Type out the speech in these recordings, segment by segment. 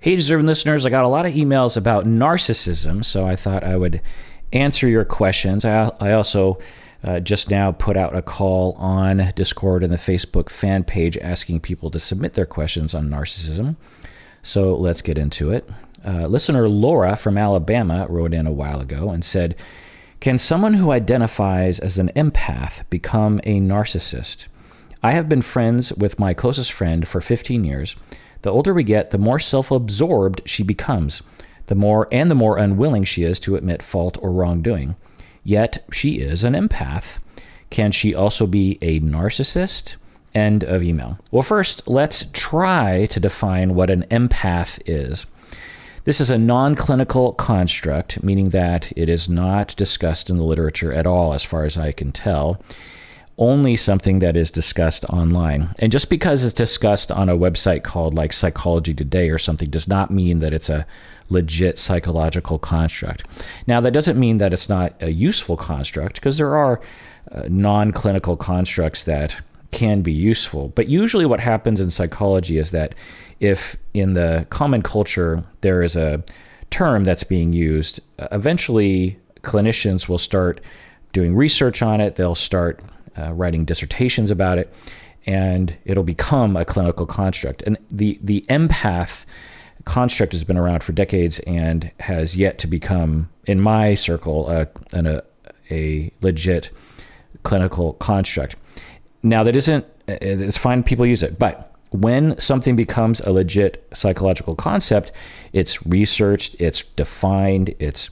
Hey, deserving listeners, I got a lot of emails about narcissism, so I thought I would answer your questions. I also just now put out a call on Discord and the Facebook fan page asking people to submit their questions on narcissism. So let's get into it. Listener Laura from Alabama wrote in a while ago and said, can someone who identifies as an empath become a narcissist? I have been friends with my closest friend for 15 years. The older we get, the more self-absorbed she becomes, the more unwilling she is to admit fault or wrongdoing. Yet she is an empath. Can she also be a narcissist? End of email. Well, first, let's try to define what an empath is. This is a non-clinical construct, meaning that it is not discussed in the literature at all, as far as I can tell. Only something that is discussed online. And just because it's discussed on a website called like Psychology Today or something does not mean that it's a legit psychological construct. Now, that doesn't mean that it's not a useful construct, because there are non-clinical constructs that can be useful. But usually what happens in psychology is that if in the common culture there is a term that's being used, eventually clinicians will start doing research on it. They'll start writing dissertations about it, and it'll become a clinical construct. And the empath construct has been around for decades and has yet to become, in my circle, a legit clinical construct. Now, that isn't, it's fine, people use it, but when something becomes a legit psychological concept, it's researched, it's defined, it's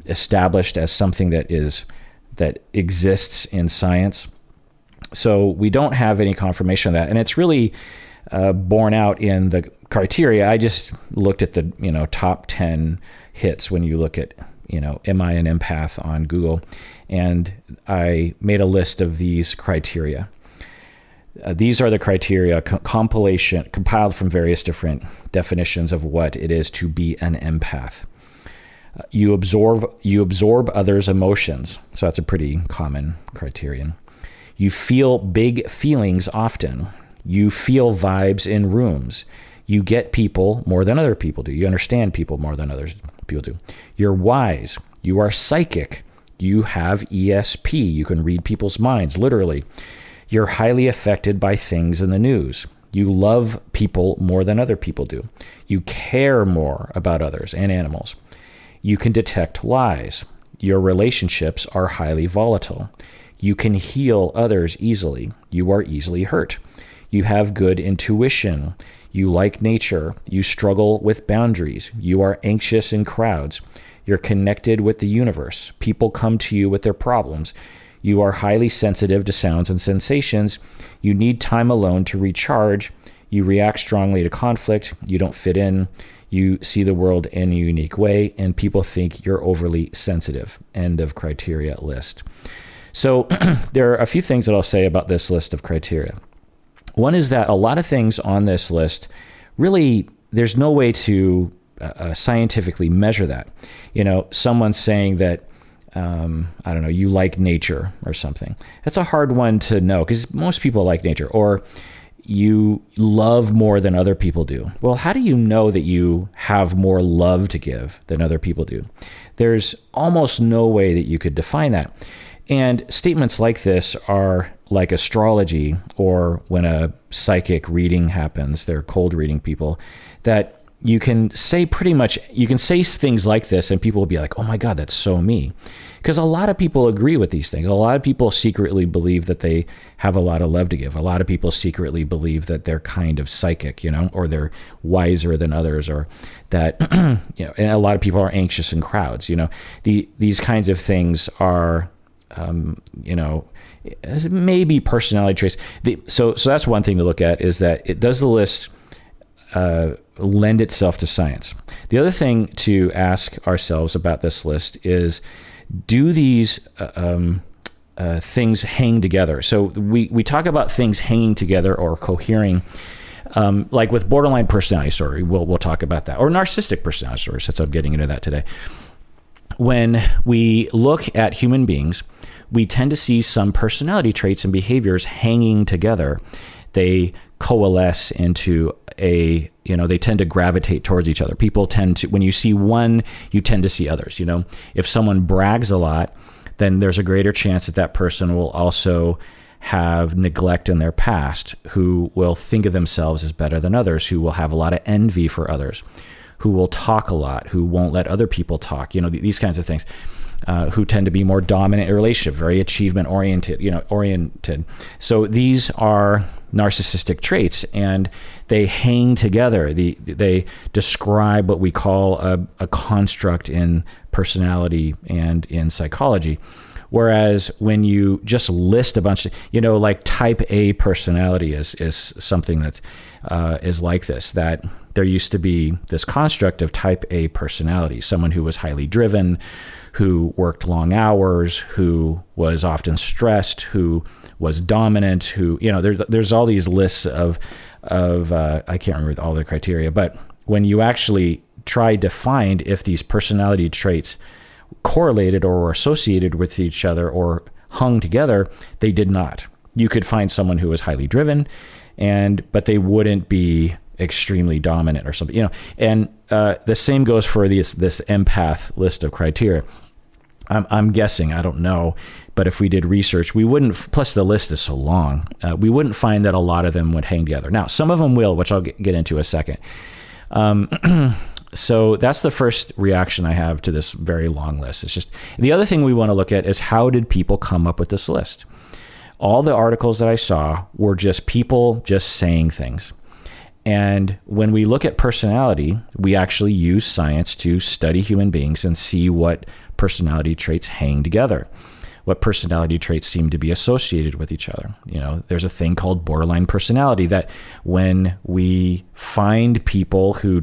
established as something that exists in science. So we don't have any confirmation of that. And it's really borne out in the criteria. I just looked at the top 10 hits when you look at, am I an empath on Google? And I made a list of these criteria. These are the criteria compiled from various different definitions of what it is to be an empath. You absorb others' emotions. So that's a pretty common criterion. You feel big feelings often. You feel vibes in rooms. You get people more than other people do. You understand people more than others people do. You're wise. You are psychic. You have ESP. You can read people's minds, literally. You're highly affected by things in the news. You love people more than other people do. You care more about others and animals. You can detect lies. Your relationships are highly volatile. You can heal others easily. You are easily hurt. You have good intuition. You like nature. You struggle with boundaries. You are anxious in crowds. You're connected with the universe. People come to you with their problems. You are highly sensitive to sounds and sensations. You need time alone to recharge. You react strongly to conflict. You don't fit in. You see the world in a unique way, and people think you're overly sensitive. End of criteria list. So there are a few things that I'll say about this list of criteria. One is that a lot of things on this list, really, there's no way to scientifically measure that. Someone saying that, I don't know, you like nature or something. That's a hard one to know, because most people like nature. Or you love more than other people do. Well, how do you know that you have more love to give than other people do? There's almost no way that you could define that. And statements like this are like astrology, or when a psychic reading happens, they're cold reading people, that you can say things like this and people will be like, oh my God, that's so me. Because a lot of people agree with these things. A lot of people secretly believe that they have a lot of love to give. A lot of people secretly believe that they're kind of psychic, or they're wiser than others, or that, and a lot of people are anxious in crowds. These kinds of things are, maybe personality traits. So that's one thing to look at, is that does the list lend itself to science? The other thing to ask ourselves about this list is, do these things hang together? So we talk about things hanging together or cohering, like with borderline personality disorder. We'll talk about that, or narcissistic personality disorder, since I'm getting into that today. When we look at human beings, we tend to see some personality traits and behaviors hanging together. They coalesce into a they tend to gravitate towards each other. People tend to, when you see one, you tend to see others. If someone brags a lot, then there's a greater chance that that person will also have neglect in their past, who will think of themselves as better than others, who will have a lot of envy for others, who will talk a lot, who won't let other people talk, these kinds of things, who tend to be more dominant in a relationship, very achievement oriented. So these are narcissistic traits, and they hang together. They describe what we call a construct in personality and in psychology. Whereas when you just list a bunch of, like type A personality is something that is like this, that there used to be this construct of type A personality, someone who was highly driven, who worked long hours, who was often stressed, who was dominant, who, there's all these lists of I can't remember all the criteria, but when you actually tried to find if these personality traits correlated or were associated with each other or hung together, they did not. You could find someone who was highly driven, but they wouldn't be extremely dominant or something, and the same goes for this empath list of criteria. I'm guessing, I don't know, but if we did research, we wouldn't, plus the list is so long, we wouldn't find that a lot of them would hang together. Now, some of them will, which I'll get into in a second. So that's the first reaction I have to this very long list. It's just, the other thing we want to look at is, how did people come up with this list? All the articles that I saw were just people just saying things. And when we look at personality, we actually use science to study human beings and see what personality traits hang together, what personality traits seem to be associated with each other. There's a thing called borderline personality, that when we find people who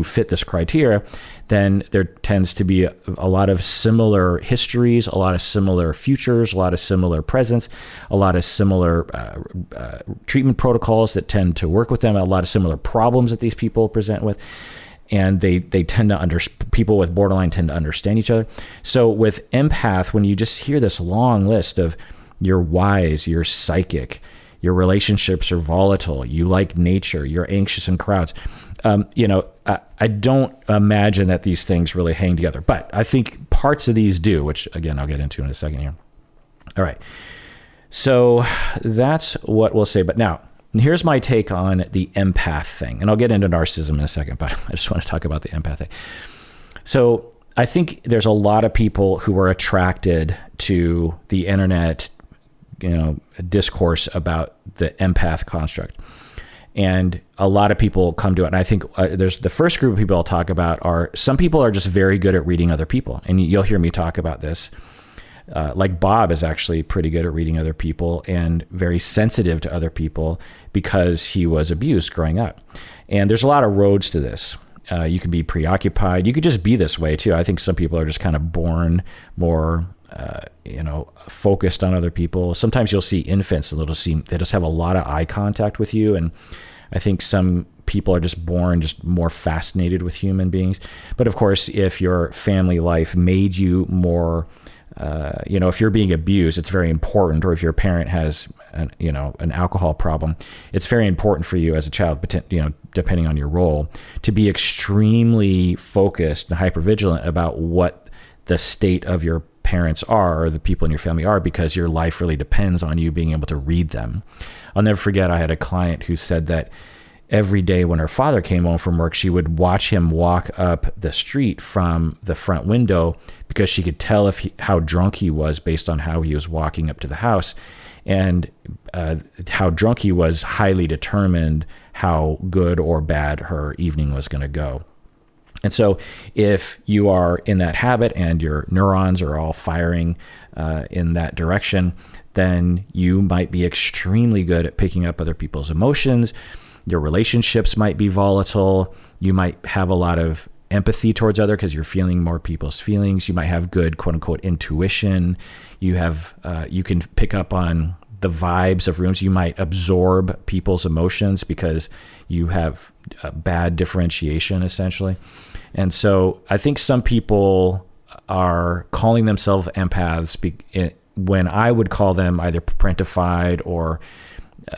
fit this criteria, then there tends to be a lot of similar histories, a lot of similar futures, a lot of similar presents, a lot of similar treatment protocols that tend to work with them, a lot of similar problems that these people present with. And they tend to people with borderline tend to understand each other. So with empath, when you just hear this long list of you're wise, you're psychic, your relationships are volatile, you like nature, you're anxious in crowds, I don't imagine that these things really hang together. But I think parts of these do, which again, I'll get into in a second here. All right. So that's what we'll say. But now, here's my take on the empath thing, and I'll get into narcissism in a second, but I just want to talk about the empath thing. So I think there's a lot of people who are attracted to the internet, discourse about the empath construct. And a lot of people come to it. And I think there's the first group of people I'll talk about are, some people are just very good at reading other people. And you'll hear me talk about this. Like Bob is actually pretty good at reading other people and very sensitive to other people because he was abused growing up. And there's a lot of roads to this. You can be preoccupied. You could just be this way too. I think some people are just kind of born more, focused on other people. Sometimes you'll see infants and they just have a lot of eye contact with you. And I think some people are just born just more fascinated with human beings. But of course, if your family life made you more, if you're being abused, it's very important, or if your parent has an alcohol problem, it's very important for you as a child, depending on your role, to be extremely focused and hypervigilant about what the state of your parents are, or the people in your family are, because your life really depends on you being able to read them. I'll never forget, I had a client who said that every day when her father came home from work, she would watch him walk up the street from the front window because she could tell how drunk he was based on how he was walking up to the house. And how drunk he was highly determined how good or bad her evening was going to go. And so if you are in that habit and your neurons are all firing in that direction, then you might be extremely good at picking up other people's emotions. Your relationships might be volatile. You might have a lot of empathy towards other because you're feeling more people's feelings. You might have good, quote unquote, intuition. You can pick up on the vibes of rooms. You might absorb people's emotions because you have bad differentiation, essentially. And so I think some people are calling themselves empaths when I would call them either parentified or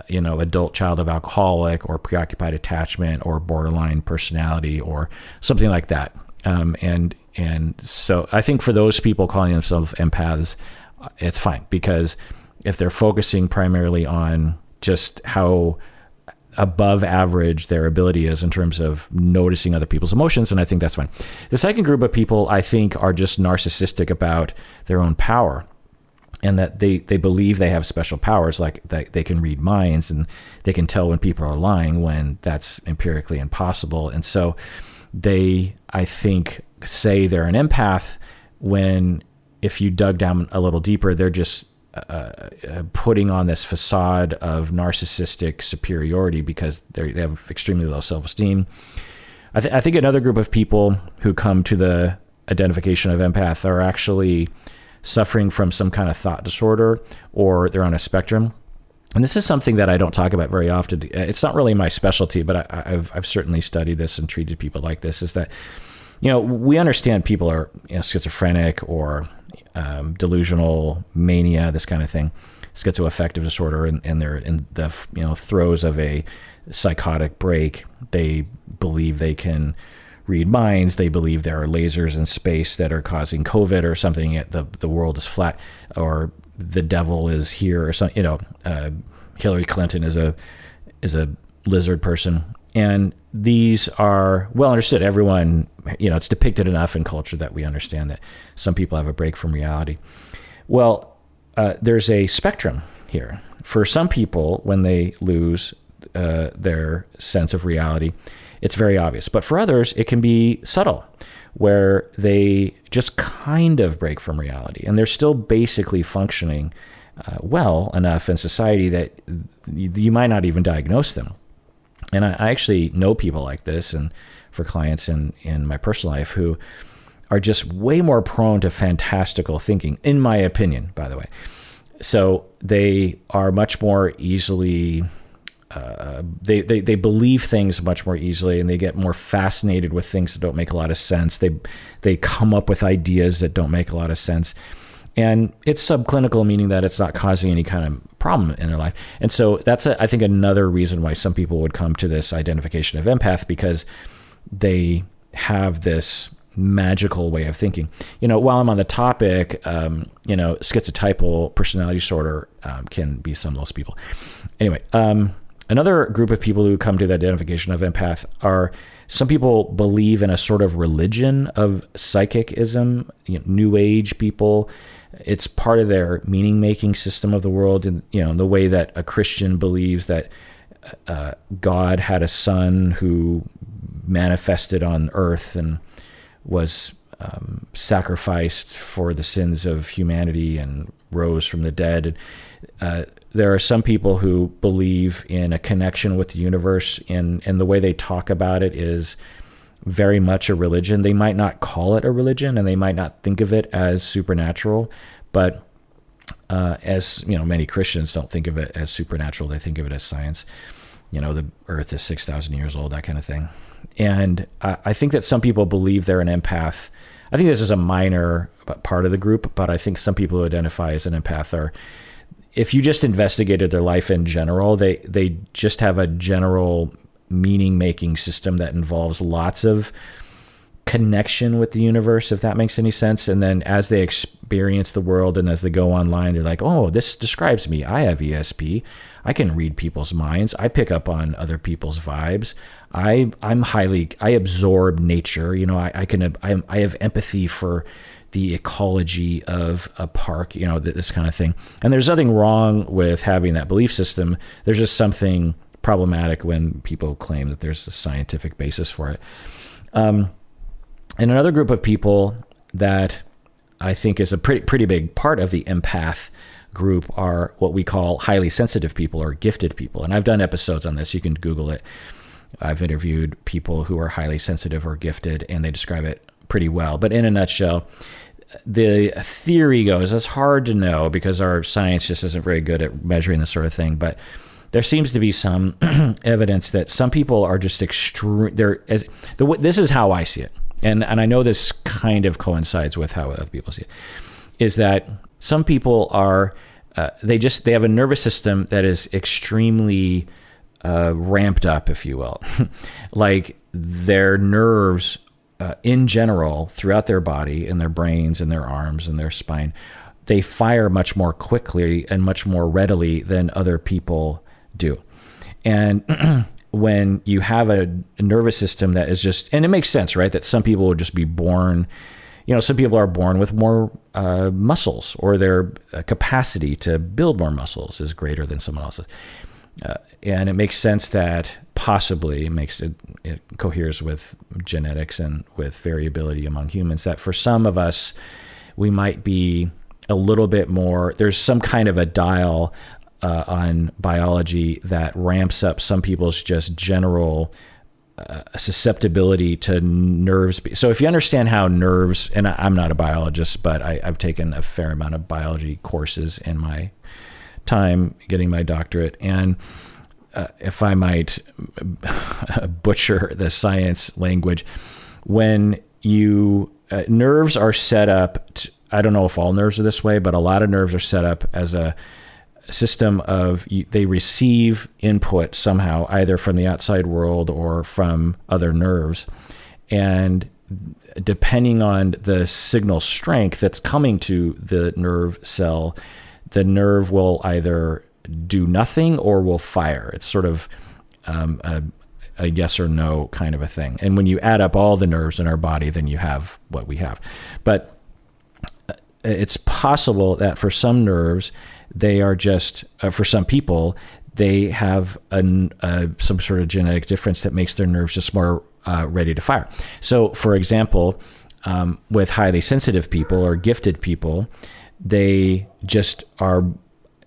adult child of alcoholic, or preoccupied attachment, or borderline personality, or something like that. And so I think for those people calling themselves empaths, it's fine, because if they're focusing primarily on just how above average their ability is in terms of noticing other people's emotions, and I think that's fine. The second group of people, I think, are just narcissistic about their own power, and that they believe they have special powers, like that they can read minds and they can tell when people are lying, when that's empirically impossible. And so they, I think, say they're an empath when, if you dug down a little deeper, they're just putting on this facade of narcissistic superiority because they have extremely low self-esteem. I think another group of people who come to the identification of empath are actually suffering from some kind of thought disorder, or they're on a spectrum. And this is something that I don't talk about very often. It's not really my specialty, but I've certainly studied this and treated people like this, is that, we understand people are schizophrenic or delusional, mania, this kind of thing, schizoaffective disorder, and they're in the throes of a psychotic break. They believe they can read minds. They believe there are lasers in space that are causing COVID or something. The world is flat, or the devil is here, or something. Hillary Clinton is a lizard person, and these are well understood. Everyone, it's depicted enough in culture that we understand that some people have a break from reality. Well, there's a spectrum here. For some people, when they lose their sense of reality, it's very obvious. But for others, it can be subtle, where they just kind of break from reality, and they're still basically functioning well enough in society that you might not even diagnose them. And I actually know people like this, and for clients in my personal life, who are just way more prone to fantastical thinking, in my opinion, by the way. So they are much more easily, they believe things much more easily, and they get more fascinated with things that don't make a lot of sense. They come up with ideas that don't make a lot of sense. And it's subclinical, meaning that it's not causing any kind of problem in their life. And so that's, I think, another reason why some people would come to this identification of empath, because they have this magical way of thinking. While I'm on the topic, schizotypal personality disorder can be some of those people. Anyway, another group of people who come to the identification of empath are, some people believe in a sort of religion of psychicism, New Age people. It's part of their meaning-making system of the world, and the way that a Christian believes that God had a son who manifested on earth and was sacrificed for the sins of humanity and rose from the dead. There are some people who believe in a connection with the universe, and the way they talk about it is very much a religion. They might not call it a religion, and they might not think of it as supernatural, but as many Christians don't think of it as supernatural. They think of it as science. The earth is 6,000 years old, that kind of thing. And I think that some people believe they're an empath. I think this is a minor part of the group, but I think some people who identify as an empath are, if you just investigated their life in general, they just have a general meaning-making system that involves lots of connection with the universe, if that makes any sense. And then as they experience the world and as they go online, they're like, oh, this describes me. I have ESP. I can read people's minds. I pick up on other people's vibes. I absorb nature. I have empathy for the ecology of a park, this kind of thing. And there's nothing wrong with having that belief system. There's just something problematic when people claim that there's a scientific basis for it. And another group of people that I think is a pretty big part of the empath group are what we call highly sensitive people, or gifted people. And I've done episodes on this. You can Google it. I've interviewed people who are highly sensitive or gifted, and they describe it pretty well. But in a nutshell, the theory goes, it's hard to know because our science just isn't very good at measuring this sort of thing, but there seems to be some evidence that some people are just extreme. This is how I see it. And I know this kind of coincides with how other people see it, is that some people are they have a nervous system that is extremely ramped up, if you will. Like their nerves in general throughout their body, in their brains, in their arms, and their spine, they fire much more quickly and much more readily than other people do. And when you have a nervous system that is just, and it makes sense, right? That some people will just be born, some people are born with more muscles, or their capacity to build more muscles is greater than someone else's. And it makes sense that possibly it coheres with genetics and with variability among humans, that for some of us, we might be a little bit more, there's some kind of a dial on biology that ramps up some people's just general susceptibility to nerves. So if you understand how nerves, and I'm not a biologist, but I've taken a fair amount of biology courses in my time getting my doctorate. And if I might butcher the science language, when you, nerves are set up, I don't know if all nerves are this way, but a lot of nerves are set up as a system of, they receive input somehow, either from the outside world or from other nerves. And depending on the signal strength that's coming to the nerve cell, the nerve will either do nothing or will fire. It's sort of a yes or no kind of a thing. And when you add up all the nerves in our body, then you have what we have. But it's possible that for some nerves, they are just, for some people, they have some sort of genetic difference that makes their nerves just more ready to fire. So, for example, with highly sensitive people or gifted people, they just are,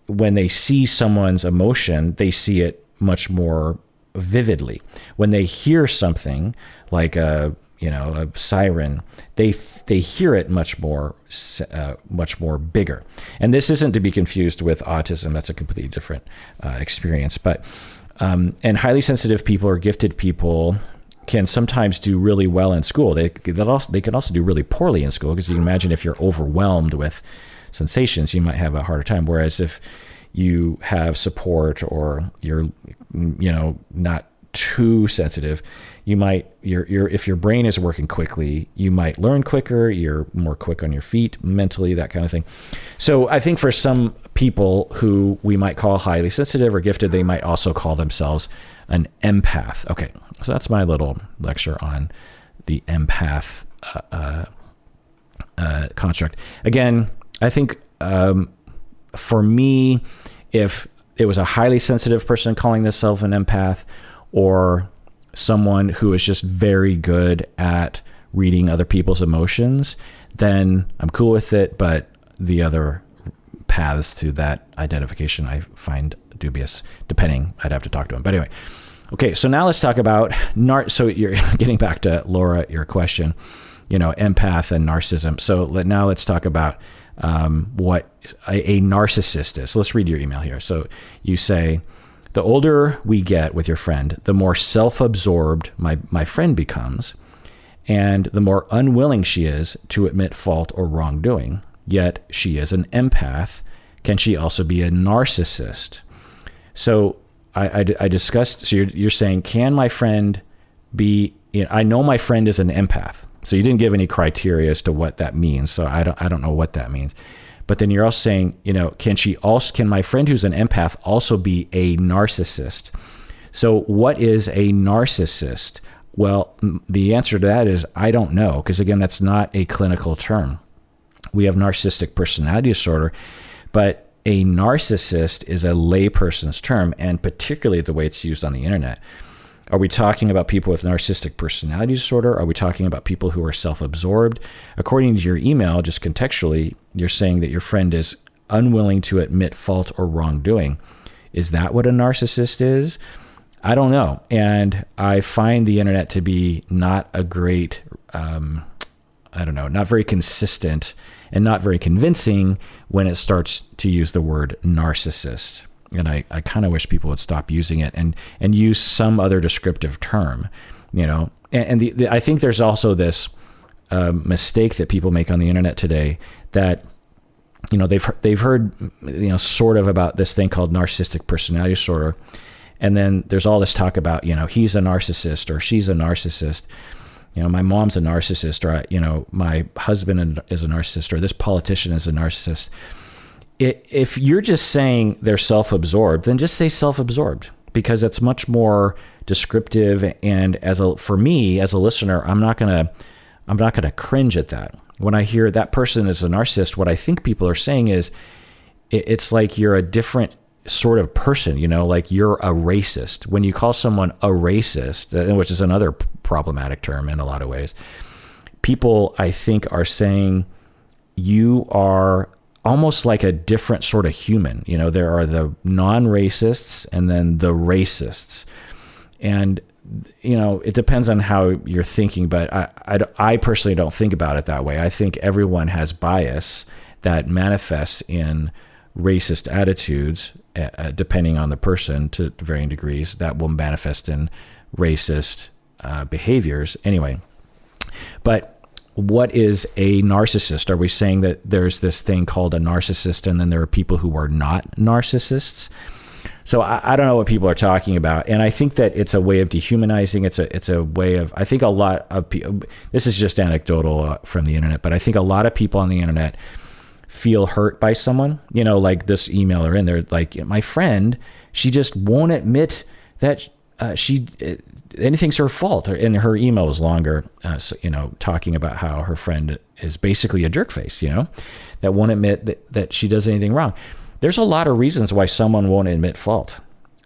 when they see someone's emotion, they see it much more vividly. When they hear something like a siren, they hear it much more bigger. And this isn't to be confused with autism. That's a completely different experience. But and highly sensitive people or gifted people can sometimes do really well in school. They can also do really poorly in school, because you can imagine if you're overwhelmed with sensations, you might have a harder time. Whereas if you have support, or you're not too sensitive, if your brain is working quickly, you might learn quicker, you're more quick on your feet mentally, that kind of thing. So I think for some people who we might call highly sensitive or gifted, they might also call themselves an empath. Okay, so that's my little lecture on the empath construct. Again, I think for me, if it was a highly sensitive person calling themselves an empath, or someone who is just very good at reading other people's emotions, then I'm cool with it. But the other paths to that identification I find dubious, depending. I'd have to talk to them. But anyway, okay, so now let's talk about, so you're getting back to Laura, your question, empath and narcissism. So now let's talk about what a narcissist is. So let's read your email here. So you say, the older we get with your friend, the more self-absorbed my friend becomes, and the more unwilling she is to admit fault or wrongdoing. Yet she is an empath. Can she also be a narcissist? So I discussed, so you're saying, can my friend be, I know my friend is an empath. So you didn't give any criteria as to what that means. So I don't know what that means. But then you're also saying, can my friend who's an empath also be a narcissist? So what is a narcissist? Well, the answer to that is, I don't know, because again, that's not a clinical term. We have narcissistic personality disorder, but a narcissist is a layperson's term, and particularly the way it's used on the internet. Are we talking about people with narcissistic personality disorder? Are we talking about people who are self-absorbed? According to your email, just contextually, you're saying that your friend is unwilling to admit fault or wrongdoing. Is that what a narcissist is? I don't know. And I find the internet to be not a great, not very consistent and not very convincing when it starts to use the word narcissist. And I kind of wish people would stop using it and use some other descriptive term, And I think there's also this mistake that people make on the internet today, that they've heard, sort of about this thing called narcissistic personality disorder. And then there's all this talk about, he's a narcissist or she's a narcissist. My mom's a narcissist, or, my husband is a narcissist, or this politician is a narcissist. If you're just saying they're self-absorbed, then just say self-absorbed, because it's much more descriptive. And for me as a listener, I'm not gonna cringe at that. When I hear that person is a narcissist, what I think people are saying is it's like you're a different sort of person, like you're a racist. When you call someone a racist, which is another problematic term in a lot of ways, people, I think, are saying you are almost like a different sort of human. There are the non-racists and then the racists. And it depends on how you're thinking, but I personally don't think about it that way. I think everyone has bias that manifests in racist attitudes, depending on the person to varying degrees, that will manifest in racist behaviors anyway. But what is a narcissist? Are we saying that there's this thing called a narcissist and then there are people who are not narcissists? So I don't know what people are talking about. And I think that it's a way of dehumanizing. It's a way of, I think a lot of people, this is just anecdotal from the internet, but I think a lot of people on the internet feel hurt by someone, like this emailer in there, like my friend, she just won't admit that anything's her fault. And her email was longer, talking about how her friend is basically a jerk face, that won't admit that she does anything wrong. There's a lot of reasons why someone won't admit fault.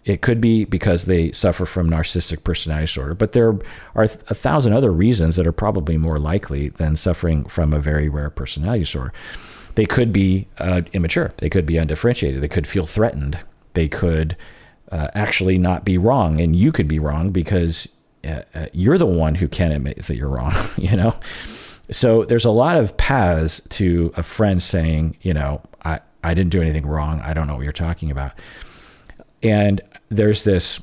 It could be because they suffer from narcissistic personality disorder, but there are 1,000 other reasons that are probably more likely than suffering from a very rare personality disorder. They could be immature. They could be undifferentiated. They could feel threatened. They could actually not be wrong, and you could be wrong because you're the one who can't admit that you're wrong, So there's a lot of paths to a friend saying, I didn't do anything wrong. I don't know what you're talking about. And there's this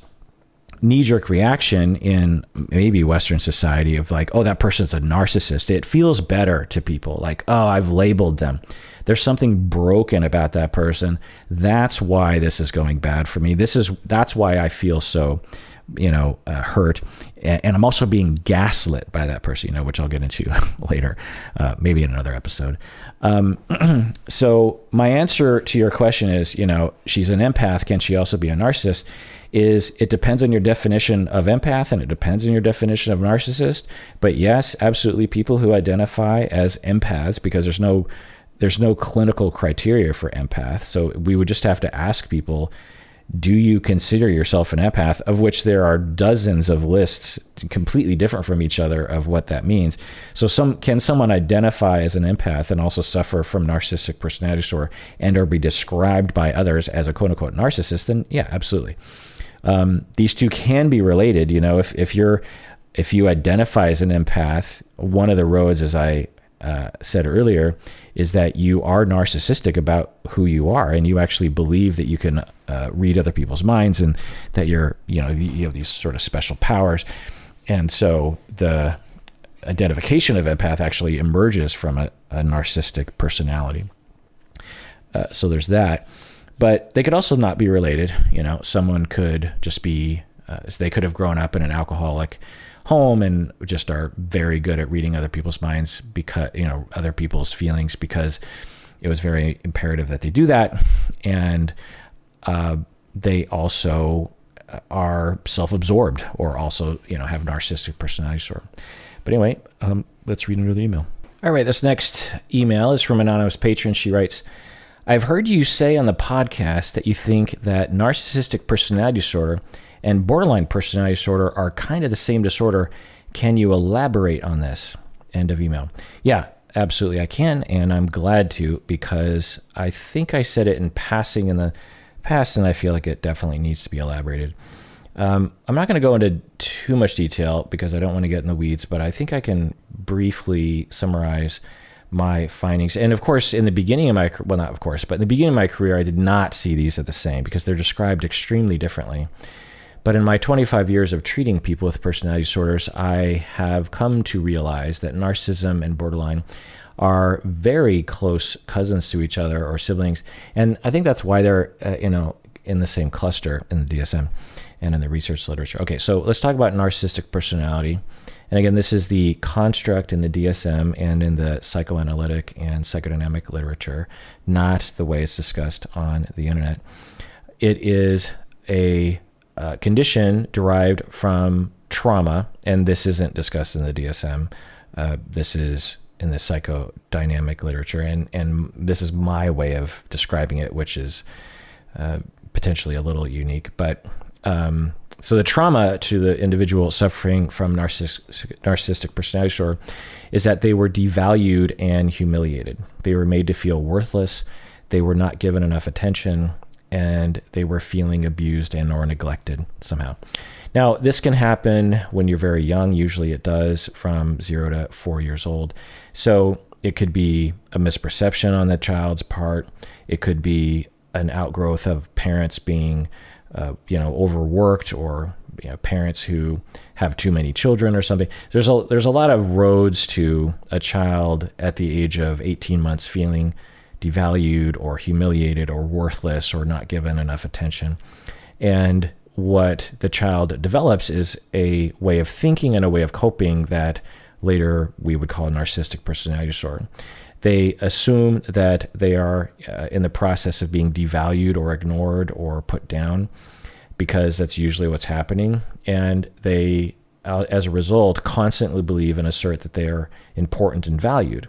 knee-jerk reaction in maybe Western society of like, oh, that person's a narcissist. It feels better to people like, oh, I've labeled them. There's something broken about that person. That's why this is going bad for me. That's why I feel so, hurt. And I'm also being gaslit by that person, which I'll get into later, maybe in another episode. So my answer to your question is, she's an empath. Can she also be a narcissist? It depends on your definition of empath and it depends on your definition of narcissist. But yes, absolutely, people who identify as empaths, because there's no clinical criteria for empath. So we would just have to ask people, do you consider yourself an empath, of which there are dozens of lists completely different from each other of what that means. So can someone identify as an empath and also suffer from narcissistic personality disorder and or be described by others as a quote unquote narcissist? Then yeah, absolutely. These two can be related. If you identify as an empath, one of the roads, as I said earlier, is that you are narcissistic about who you are, and you actually believe that you can read other people's minds, and that you have these sort of special powers. And so the identification of empath actually emerges from a narcissistic personality. So there's that. But they could also not be related. Someone could just be, they could have grown up in an alcoholic home and just are very good at reading other people's minds, because, other people's feelings, because it was very imperative that they do that. And they also are self-absorbed, or also, have narcissistic personality disorder. But anyway, let's read another email. All right, this next email is from an anonymous patron. She writes, I've heard you say on the podcast that you think that narcissistic personality disorder and borderline personality disorder are kind of the same disorder. Can you elaborate on this? End of email. Yeah, absolutely I can, and I'm glad to, because I think I said it in passing in the past, and I feel like it definitely needs to be elaborated. I'm not going to go into too much detail because I don't want to get in the weeds, but I think I can briefly summarize my findings. And of course, in the beginning of my, well, not of course, but in the beginning of my career, I did not see these as the same because they're described extremely differently. But in my 25 years of treating people with personality disorders, I have come to realize that narcissism and borderline are very close cousins to each other or siblings. And I think that's why they're, in the same cluster in the DSM and in the research literature. Okay, so let's talk about narcissistic personality. And again, this is the construct in the DSM and in the psychoanalytic and psychodynamic literature, not the way it's discussed on the internet. It is a condition derived from trauma, and this isn't discussed in the DSM. This is in the psychodynamic literature, and this is my way of describing it, which is potentially a little unique. But so the trauma to the individual suffering from narcissistic personality disorder is that they were devalued and humiliated. They were made to feel worthless. They were not given enough attention, and they were feeling abused and or neglected somehow. Now, this can happen when you're very young. Usually it does from 0 to 4 years old. So it could be a misperception on the child's part. It could be an outgrowth of parents being, overworked, or parents who have too many children or something. There's a lot of roads to a child at the age of 18 months feeling devalued or humiliated or worthless or not given enough attention. And what the child develops is a way of thinking and a way of coping that later we would call narcissistic personality disorder. They assume that they are in the process of being devalued or ignored or put down, because that's usually what's happening. And they, as a result, constantly believe and assert that they are important and valued.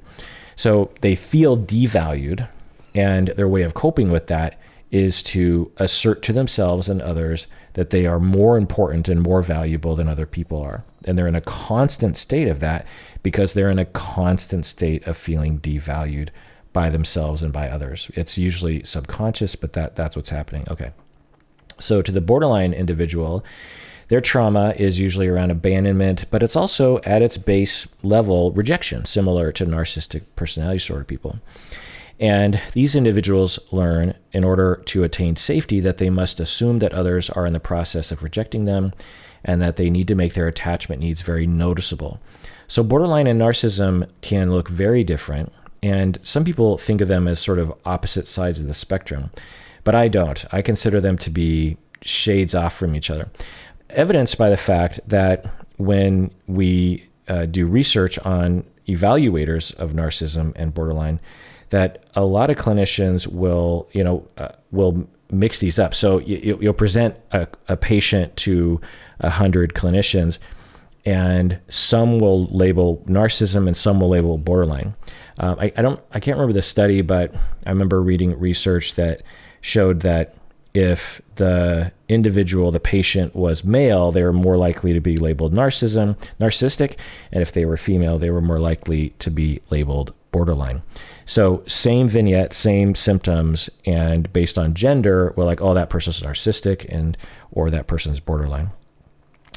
So they feel devalued, and their way of coping with that is to assert to themselves and others that they are more important and more valuable than other people are. And they're in a constant state of that because they're in a constant state of feeling devalued by themselves and by others. It's usually subconscious, but that's what's happening. Okay. So to the borderline individual, their trauma is usually around abandonment, but it's also at its base level rejection, similar to narcissistic personality disorder people. And these individuals learn, in order to attain safety, that they must assume that others are in the process of rejecting them, and that they need to make their attachment needs very noticeable. So borderline and narcissism can look very different, and some people think of them as sort of opposite sides of the spectrum, but I don't. I consider them to be shades off from each other, evidenced by the fact that when we do research on evaluators of narcissism and borderline, that a lot of clinicians will mix these up. So you'll present a patient to 100 clinicians, and some will label narcissism and some will label borderline. I can't remember the study, but I remember reading research that showed that if the individual, the patient, was male, they were more likely to be labeled narcissistic, and if they were female, they were more likely to be labeled borderline. So same vignette, same symptoms, and based on gender, we're like, oh, that person's narcissistic or that person's borderline.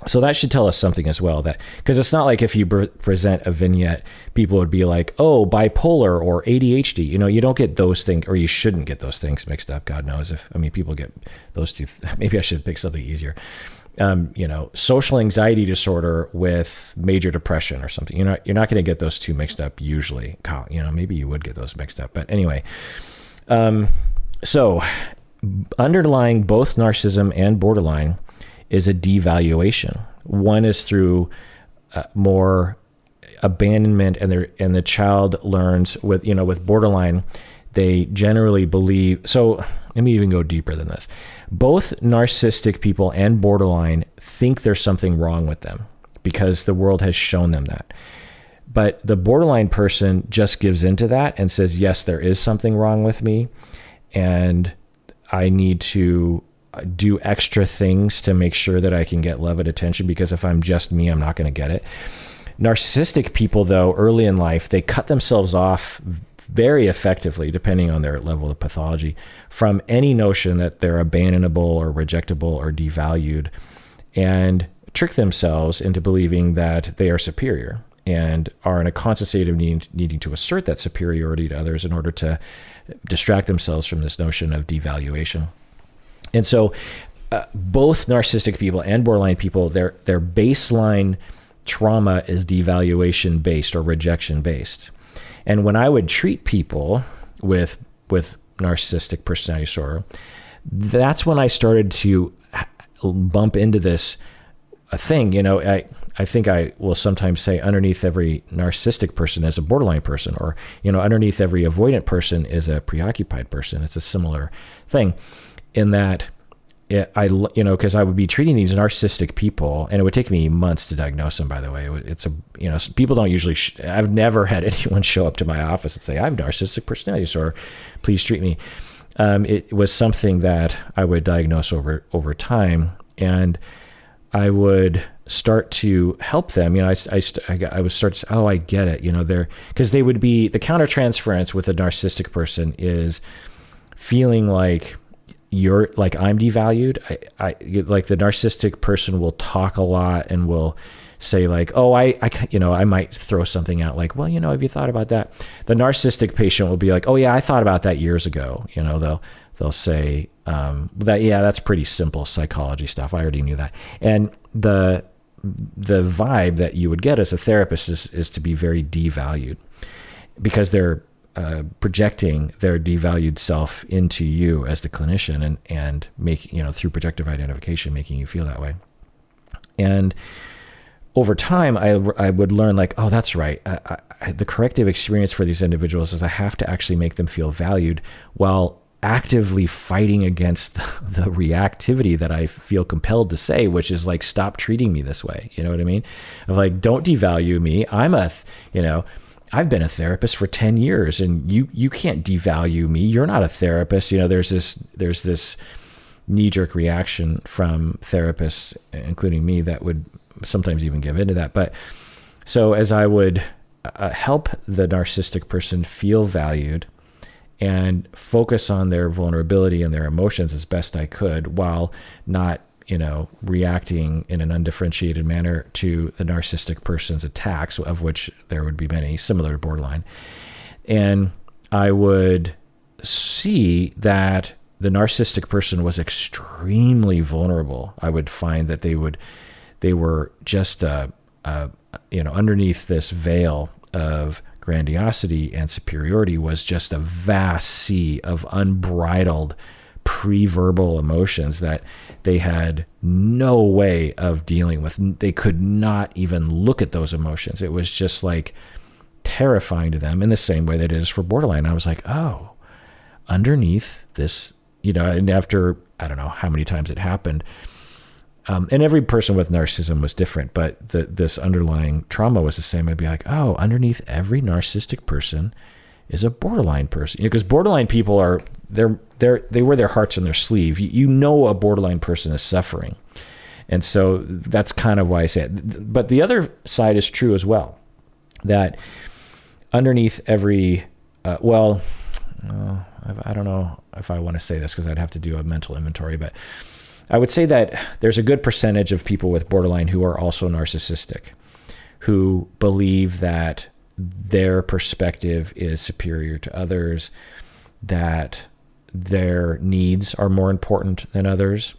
So that should tell us something as well, that because it's not like if you present a vignette, people would be like, oh, bipolar or ADHD. You don't get those things, or you shouldn't get those things mixed up. God knows people get those two. Maybe I should pick something easier. Social anxiety disorder with major depression or something. You're not going to get those two mixed up usually. Maybe you would get those mixed up, but anyway. So underlying both narcissism and borderline is a devaluation. One is through more abandonment, and the child learns with borderline, they generally believe. So let me even go deeper than this. Both narcissistic people and borderline think there's something wrong with them because the world has shown them that. But the borderline person just gives into that and says, yes, there is something wrong with me, and I need to do extra things to make sure that I can get love and attention, because if I'm just me, I'm not going to get it. Narcissistic people, though, early in life, they cut themselves off very effectively, depending on their level of pathology, from any notion that they're abandonable or rejectable or devalued, and trick themselves into believing that they are superior and are in a constant state of needing to assert that superiority to others in order to distract themselves from this notion of devaluation. And so both narcissistic people and borderline people, their baseline trauma is devaluation based or rejection based. And when I would treat people with narcissistic personality disorder, that's when I started to bump into this thing. I think I will sometimes say underneath every narcissistic person is a borderline person, or, underneath every avoidant person is a preoccupied person. It's a similar thing in that because I would be treating these narcissistic people, and it would take me months to diagnose them, by the way. People don't usually, I've never had anyone show up to my office and say, I have narcissistic personality disorder, please treat me. It was something that I would diagnose over time, and I would start to help them. I would start to say, oh, I get it. Because they would be, the countertransference with a narcissistic person is feeling like I'm devalued. I like the narcissistic person will talk a lot and will say like, oh, I might throw something out like, well, have you thought about that? The narcissistic patient will be like, oh yeah, I thought about that years ago. They'll say that's pretty simple psychology stuff. I already knew that. And the vibe that you would get as a therapist is to be very devalued, because they're projecting their devalued self into you as the clinician, and making, through projective identification, making you feel that way. And over time, I would learn like, oh, that's right. The corrective experience for these individuals is I have to actually make them feel valued while actively fighting against the reactivity that I feel compelled to say, which is like, stop treating me this way. You know what I mean? Of like, don't devalue me. I've been a therapist for 10 years and you can't devalue me. You're not a therapist. There's this knee-jerk reaction from therapists, including me, that would sometimes even give into that. But so as I would help the narcissistic person feel valued and focus on their vulnerability and their emotions as best I could, while not, reacting in an undifferentiated manner to the narcissistic person's attacks, of which there would be many, similar to borderline. And I would see that the narcissistic person was extremely vulnerable. I would find that they were just, underneath this veil of grandiosity and superiority was just a vast sea of unbridled pre-verbal emotions that they had no way of dealing with. They could not even look at those emotions. It was just like terrifying to them, in the same way that it is for borderline. I was like, oh, underneath this, and after, I don't know how many times it happened, and every person with narcissism was different, but this underlying trauma was the same. I'd be like, oh, underneath every narcissistic person is a borderline person. Because borderline people they wear their hearts on their sleeve. A borderline person is suffering. And so that's kind of why I say it. But the other side is true as well, that underneath every, I don't know if I want to say this because I'd have to do a mental inventory, but I would say that there's a good percentage of people with borderline who are also narcissistic, who believe that their perspective is superior to others, that their needs are more important than others,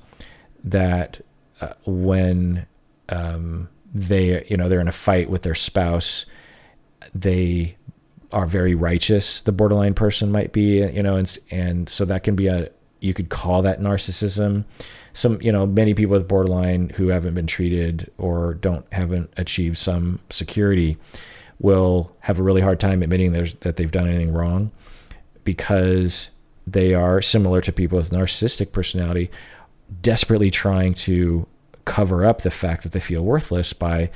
that when they're in a fight with their spouse, they are very righteous. The borderline person might be, and so that can be you could call that narcissism. Many people with borderline who haven't been treated or haven't achieved some security will have a really hard time admitting that they've done anything wrong, because they are similar to people with narcissistic personality, desperately trying to cover up the fact that they feel worthless by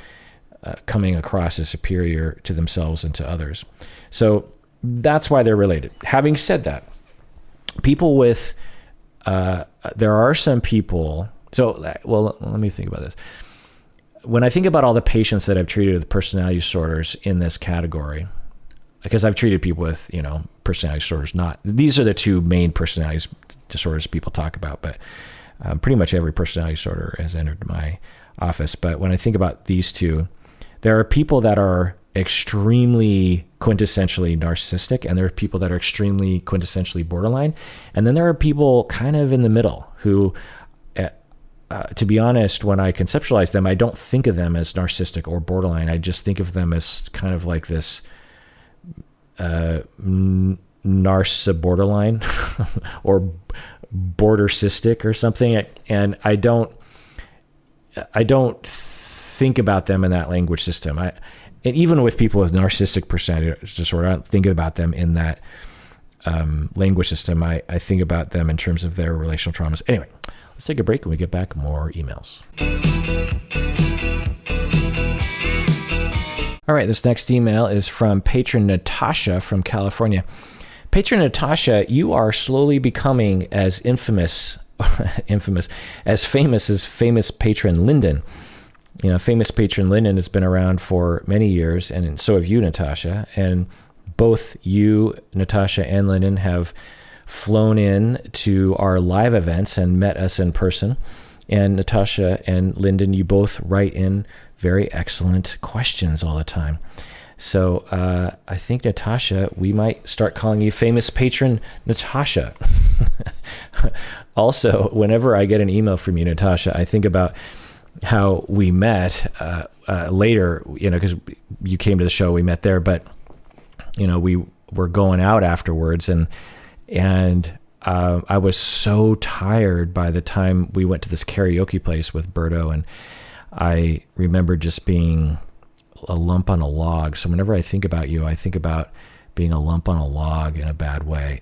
coming across as superior to themselves and to others. So that's why they're related. Having said that, people with there are some people. Let me think about this. When I think about all the patients that I've treated with personality disorders in this category, because I've treated people with, personality disorders, these are the two main personality disorders people talk about, but pretty much every personality disorder has entered my office. But when I think about these two, there are people that are extremely quintessentially narcissistic, and there are people that are extremely quintessentially borderline. And then there are people kind of in the middle who, to be honest, when I conceptualize them, I don't think of them as narcissistic or borderline. I just think of them as kind of like this borderline or bordercistic or something. And I don't think about them in that language system. And even with people with narcissistic personality disorder, I don't think about them in that language system. I think about them in terms of their relational traumas. Anyway, let's take a break. When we get back, more emails. All right, this next email is from patron Natasha from California. Patron Natasha, you are slowly becoming as famous as famous patron Lyndon. You know, famous patron Lyndon has been around for many years, and so have you, Natasha. And both you, Natasha, and Lyndon have flown in to our live events and met us in person. And Natasha and Lyndon, you both write in very excellent questions all the time. So I think, Natasha, we might start calling you famous patron Natasha. Also, whenever I get an email from you, Natasha, I think about how we met later, you know, because you came to the show, we met there, but, you know, we were going out afterwards, and I was so tired by the time we went to this karaoke place with Berto, and I remember just being a lump on a log. So whenever I think about you, I think about being a lump on a log in a bad way.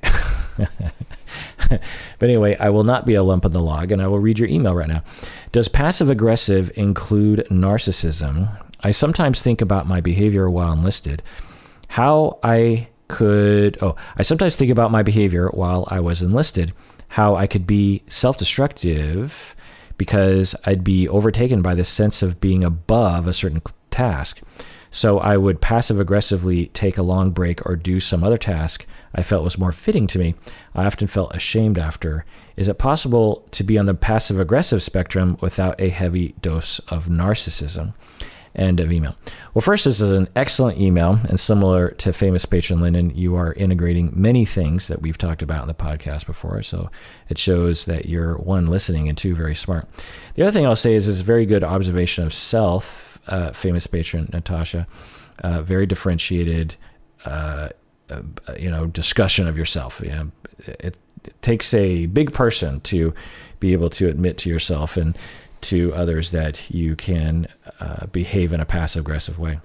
But anyway, I will not be a lump on the log, and I will read your email right now. Does passive aggressive include narcissism? I sometimes think about my behavior while enlisted. I sometimes think about my behavior while I was enlisted, how I could be self-destructive because I'd be overtaken by this sense of being above a certain task. So I would passive aggressively take a long break or do some other task I felt was more fitting to me. I often felt ashamed after. Is it possible to be on the passive aggressive spectrum without a heavy dose of narcissism? End of email. Well, first, this is an excellent email, and similar to famous patron Lyndon, you are integrating many things that we've talked about in the podcast before. So it shows that you're, one, listening, and two, very smart. The other thing I'll say is a very good observation of self, famous patron Natasha, very differentiated, discussion of yourself. You know, it takes a big person to be able to admit to yourself and to others that you can behave in a passive-aggressive way.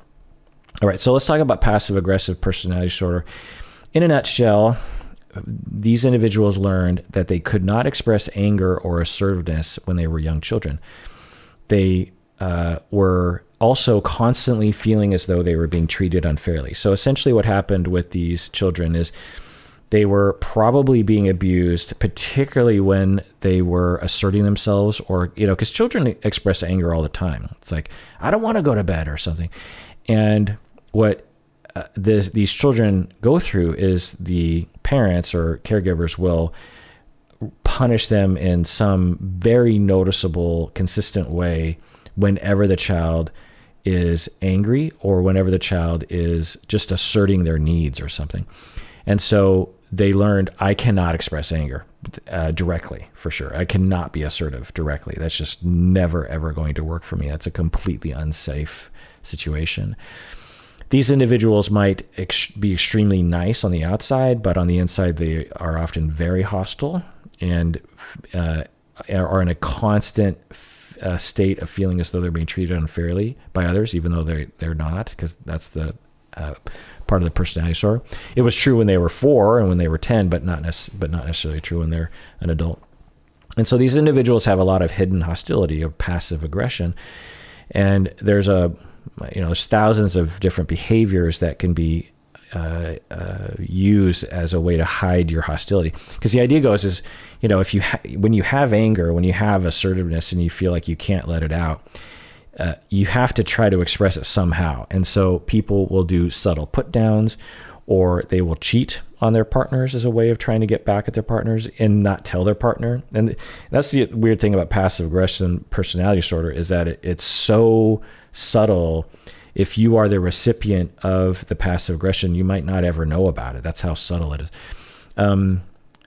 All right, so let's talk about passive-aggressive personality disorder. In a nutshell, these individuals learned that they could not express anger or assertiveness when they were young children. They were also constantly feeling as though they were being treated unfairly. So essentially what happened with these children is they were probably being abused, particularly when they were asserting themselves, or, you know, because children express anger all the time. It's like, I don't want to go to bed or something. And what these children go through is the parents or caregivers will punish them in some very noticeable, consistent way whenever the child is angry or whenever the child is just asserting their needs or something. And so they learned, I cannot express anger directly, for sure. I cannot be assertive directly. That's just never, ever going to work for me. That's a completely unsafe situation. These individuals might be extremely nice on the outside, but on the inside, they are often very hostile and are in a constant state of feeling as though they're being treated unfairly by others, even though they're not, because that's the part of the personality disorder. It was true when they were 4 and when they were 10, but not necessarily true when they're an adult. And so these individuals have a lot of hidden hostility or passive aggression, and there's thousands of different behaviors that can be used as a way to hide your hostility. Because the idea goes is, you know, if when you have anger, when you have assertiveness, and you feel like you can't let it out, you have to try to express it somehow. And so people will do subtle put downs, or they will cheat on their partners as a way of trying to get back at their partners and not tell their partner. And that's the weird thing about passive aggression personality disorder, is that it's so subtle. If you are the recipient of the passive aggression, you might not ever know about it. That's how subtle it is.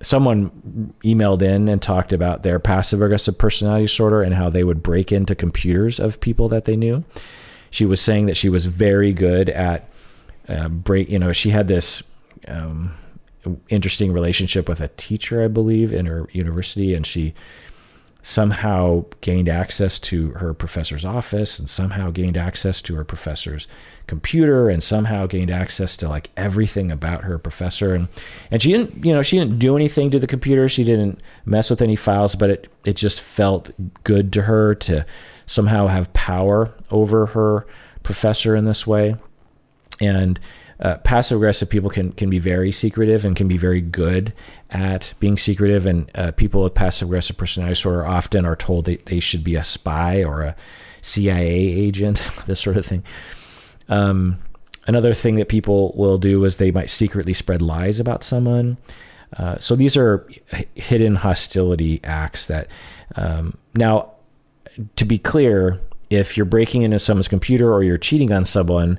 Someone emailed in and talked about their passive aggressive personality disorder and how they would break into computers of people that they knew. She was saying that she was very good at she had this interesting relationship with a teacher, I believe, in her university, and she somehow gained access to her professor's office, and somehow gained access to her professor's computer, and somehow gained access to like everything about her professor. And she didn't do anything to the computer. She didn't mess with any files, but it just felt good to her to somehow have power over her professor in this way. And passive aggressive people can be very secretive and can be very good at being secretive. And people with passive aggressive personality disorder often are told they should be a spy or a CIA agent, this sort of thing. Another thing that people will do is they might secretly spread lies about someone. So these are hidden hostility acts that, now, to be clear, if you're breaking into someone's computer or you're cheating on someone,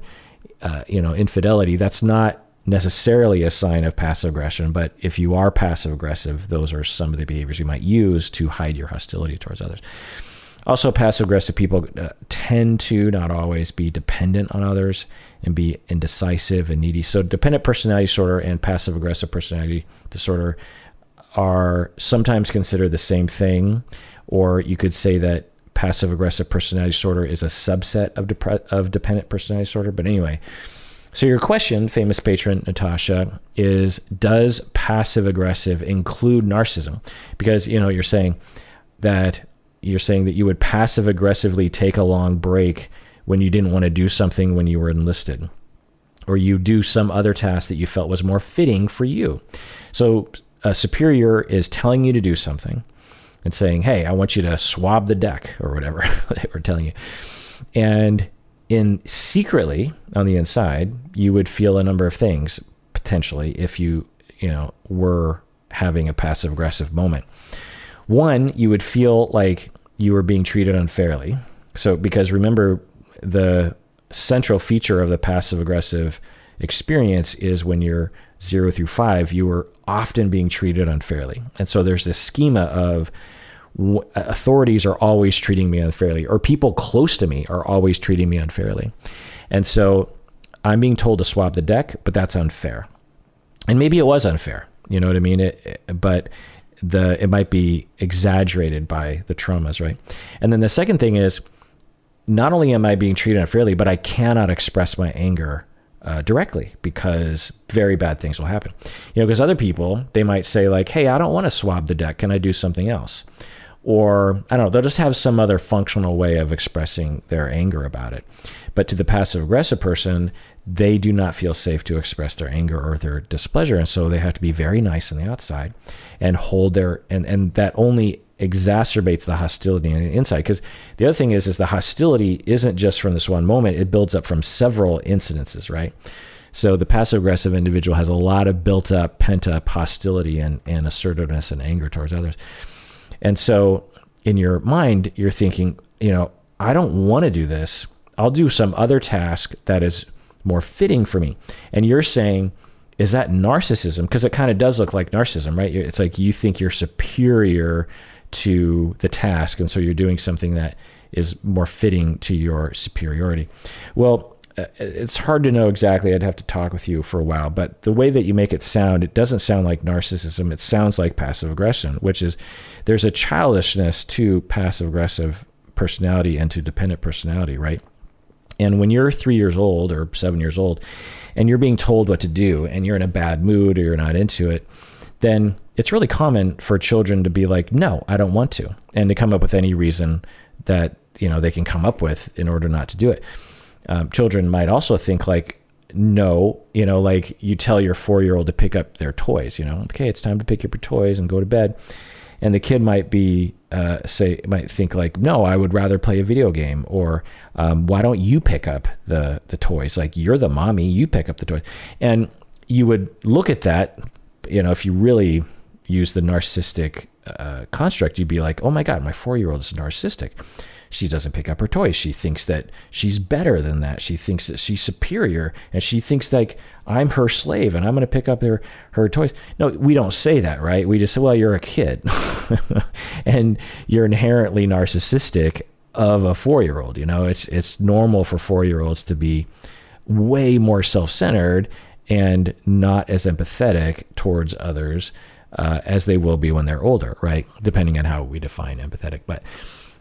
infidelity, that's not necessarily a sign of passive aggression. But if you are passive aggressive, those are some of the behaviors you might use to hide your hostility towards others. Also, passive aggressive people tend to, not always, be dependent on others and be indecisive and needy. So dependent personality disorder and passive aggressive personality disorder are sometimes considered the same thing, or you could say that passive aggressive personality disorder is a subset of dependent personality disorder. But anyway, so your question, famous patron Natasha, is, does passive aggressive include narcissism? Because you're saying that you would passive aggressively take a long break when you didn't want to do something when you were enlisted, or you do some other task that you felt was more fitting for you. So a superior is telling you to do something and saying, hey, I want you to swab the deck, or whatever they were telling you. And secretly on the inside, you would feel a number of things potentially if you were having a passive aggressive moment. One, you would feel like you were being treated unfairly. So, because remember, the central feature of the passive aggressive experience is when you're 0 through 5, you were often being treated unfairly. And so there's this schema of authorities are always treating me unfairly, or people close to me are always treating me unfairly. And so I'm being told to swab the deck, but that's unfair. And maybe it was unfair, you know what I mean? But it might be exaggerated by the traumas, right? And then the second thing is, not only am I being treated unfairly, but I cannot express my anger directly, because very bad things will happen. Because other people, they might say like, hey, I don't want to swab the deck. Can I do something else? Or I don't know, they'll just have some other functional way of expressing their anger about it. But to the passive aggressive person, they do not feel safe to express their anger or their displeasure. And so they have to be very nice on the outside and hold and that only exacerbates the hostility on the inside. Because the other thing is the hostility isn't just from this one moment, it builds up from several incidences, right? So the passive aggressive individual has a lot of built up, pent up hostility and assertiveness and anger towards others. And so in your mind, you're thinking, I don't want to do this. I'll do some other task that is more fitting for me. And you're saying, is that narcissism? Because it kind of does look like narcissism, right? It's like you think you're superior to the task, and so you're doing something that is more fitting to your superiority. Well, it's hard to know exactly. I'd have to talk with you for a while, but the way that you make it sound, it doesn't sound like narcissism. It sounds like passive aggression, which is there's a childishness to passive aggressive personality and to dependent personality, right? And when you're 3 years old or 7 years old and you're being told what to do and you're in a bad mood or you're not into it, then it's really common for children to be like, no, I don't want to, and to come up with any reason that they can come up with in order not to do it. Children might also think like, no, like you tell your 4-year-old to pick up their toys, okay, it's time to pick up your toys and go to bed. And the kid might might think like, no, I would rather play a video game, or why don't you pick up the toys? Like, you're the mommy, you pick up the toys. And you would look at that, if you really use the narcissistic construct, you'd be like, oh my God, my 4-year-old is narcissistic. She doesn't pick up her toys. She thinks that she's better than that. She thinks that she's superior, and she thinks like I'm her slave and I'm going to pick up her toys. No, we don't say that, right? We just say, well, you're a kid and you're inherently narcissistic of a 4-year-old. It's normal for 4-year-olds to be way more self-centered and not as empathetic towards others as they will be when they're older, right? Depending on how we define empathetic. But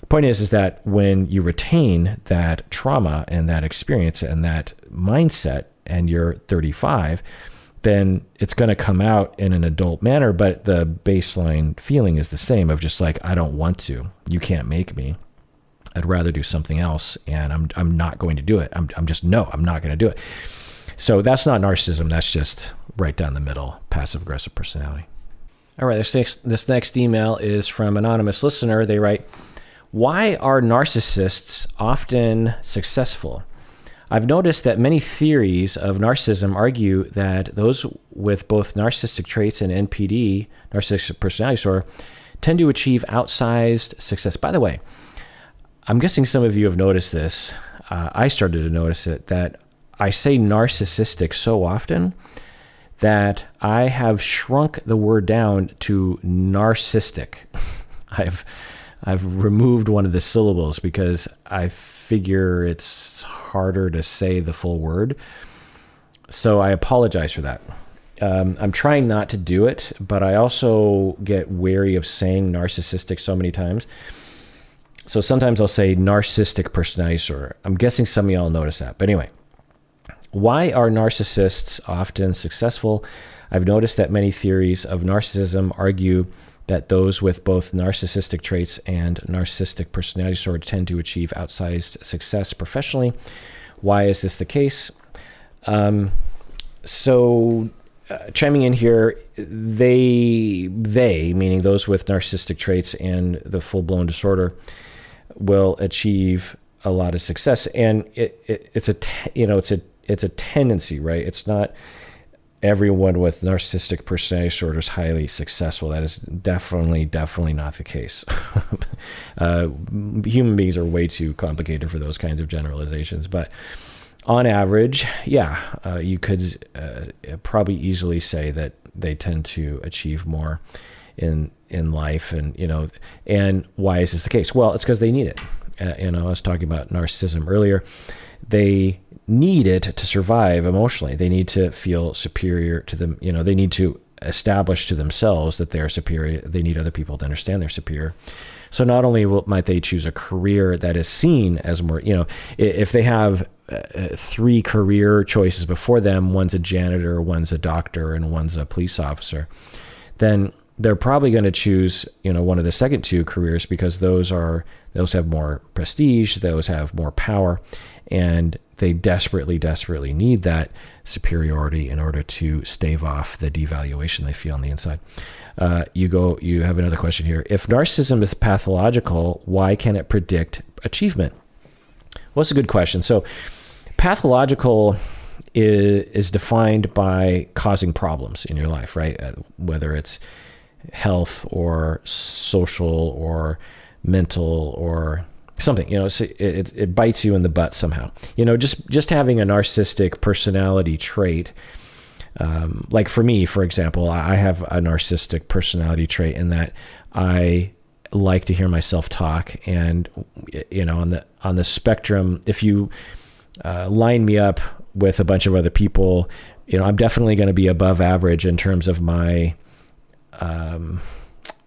the point is that when you retain that trauma and that experience and that mindset and you're 35, then it's going to come out in an adult manner, but the baseline feeling is the same of just like, I don't want to, you can't make me. I'd rather do something else, and I'm not going to do it. I'm not going to do it. So that's not narcissism. That's just right down the middle, passive aggressive personality. All right, this next email is from an anonymous listener. They write, why are narcissists often successful? I've noticed that many theories of narcissism argue that those with both narcissistic traits and NPD, narcissistic personality disorder, tend to achieve outsized success. By the way, I'm guessing some of you have noticed this. I started to notice it, that I say narcissistic so often that I have shrunk the word down to narcissistic. I've removed one of the syllables because I figure it's harder to say the full word. So I apologize for that. I'm trying not to do it, but I also get wary of saying narcissistic so many times. So sometimes I'll say narcissistic personality disorder. I'm guessing some of y'all notice that. But anyway, why are narcissists often successful? I've noticed that many theories of narcissism argue that those with both narcissistic traits and narcissistic personality disorder tend to achieve outsized success professionally. Why is this the case? Chiming in here, they, meaning those with narcissistic traits and the full-blown disorder, will achieve a lot of success, and it's a tendency, right? It's not everyone with narcissistic personality disorder is highly successful. That is definitely not the case. Human beings are way too complicated for those kinds of generalizations, but on average, you could probably easily say that they tend to achieve more in life, and why is this the case? Well, it's because they need it. I was talking about narcissism earlier. They need it to survive emotionally. They need to feel superior to them. They need to establish to themselves that they're superior. They need other people to understand they're superior. So not only might they choose a career that is seen as more, if they have 3 career choices before them, one's a janitor, one's a doctor, and one's a police officer, then they're probably going to choose, one of the second 2 careers because those have more prestige, those have more power, and they desperately need that superiority in order to stave off the devaluation they feel on the inside. You have another question here. If narcissism is pathological, why can it predict achievement? Well, that's a good question. So pathological is defined by causing problems in your life, right? Whether it's health or social or mental or something, it bites you in the butt somehow. Just having a narcissistic personality trait, like for me, for example, I have a narcissistic personality trait in that I like to hear myself talk, and on the spectrum, if you line me up with a bunch of other people, I'm definitely going to be above average in terms of my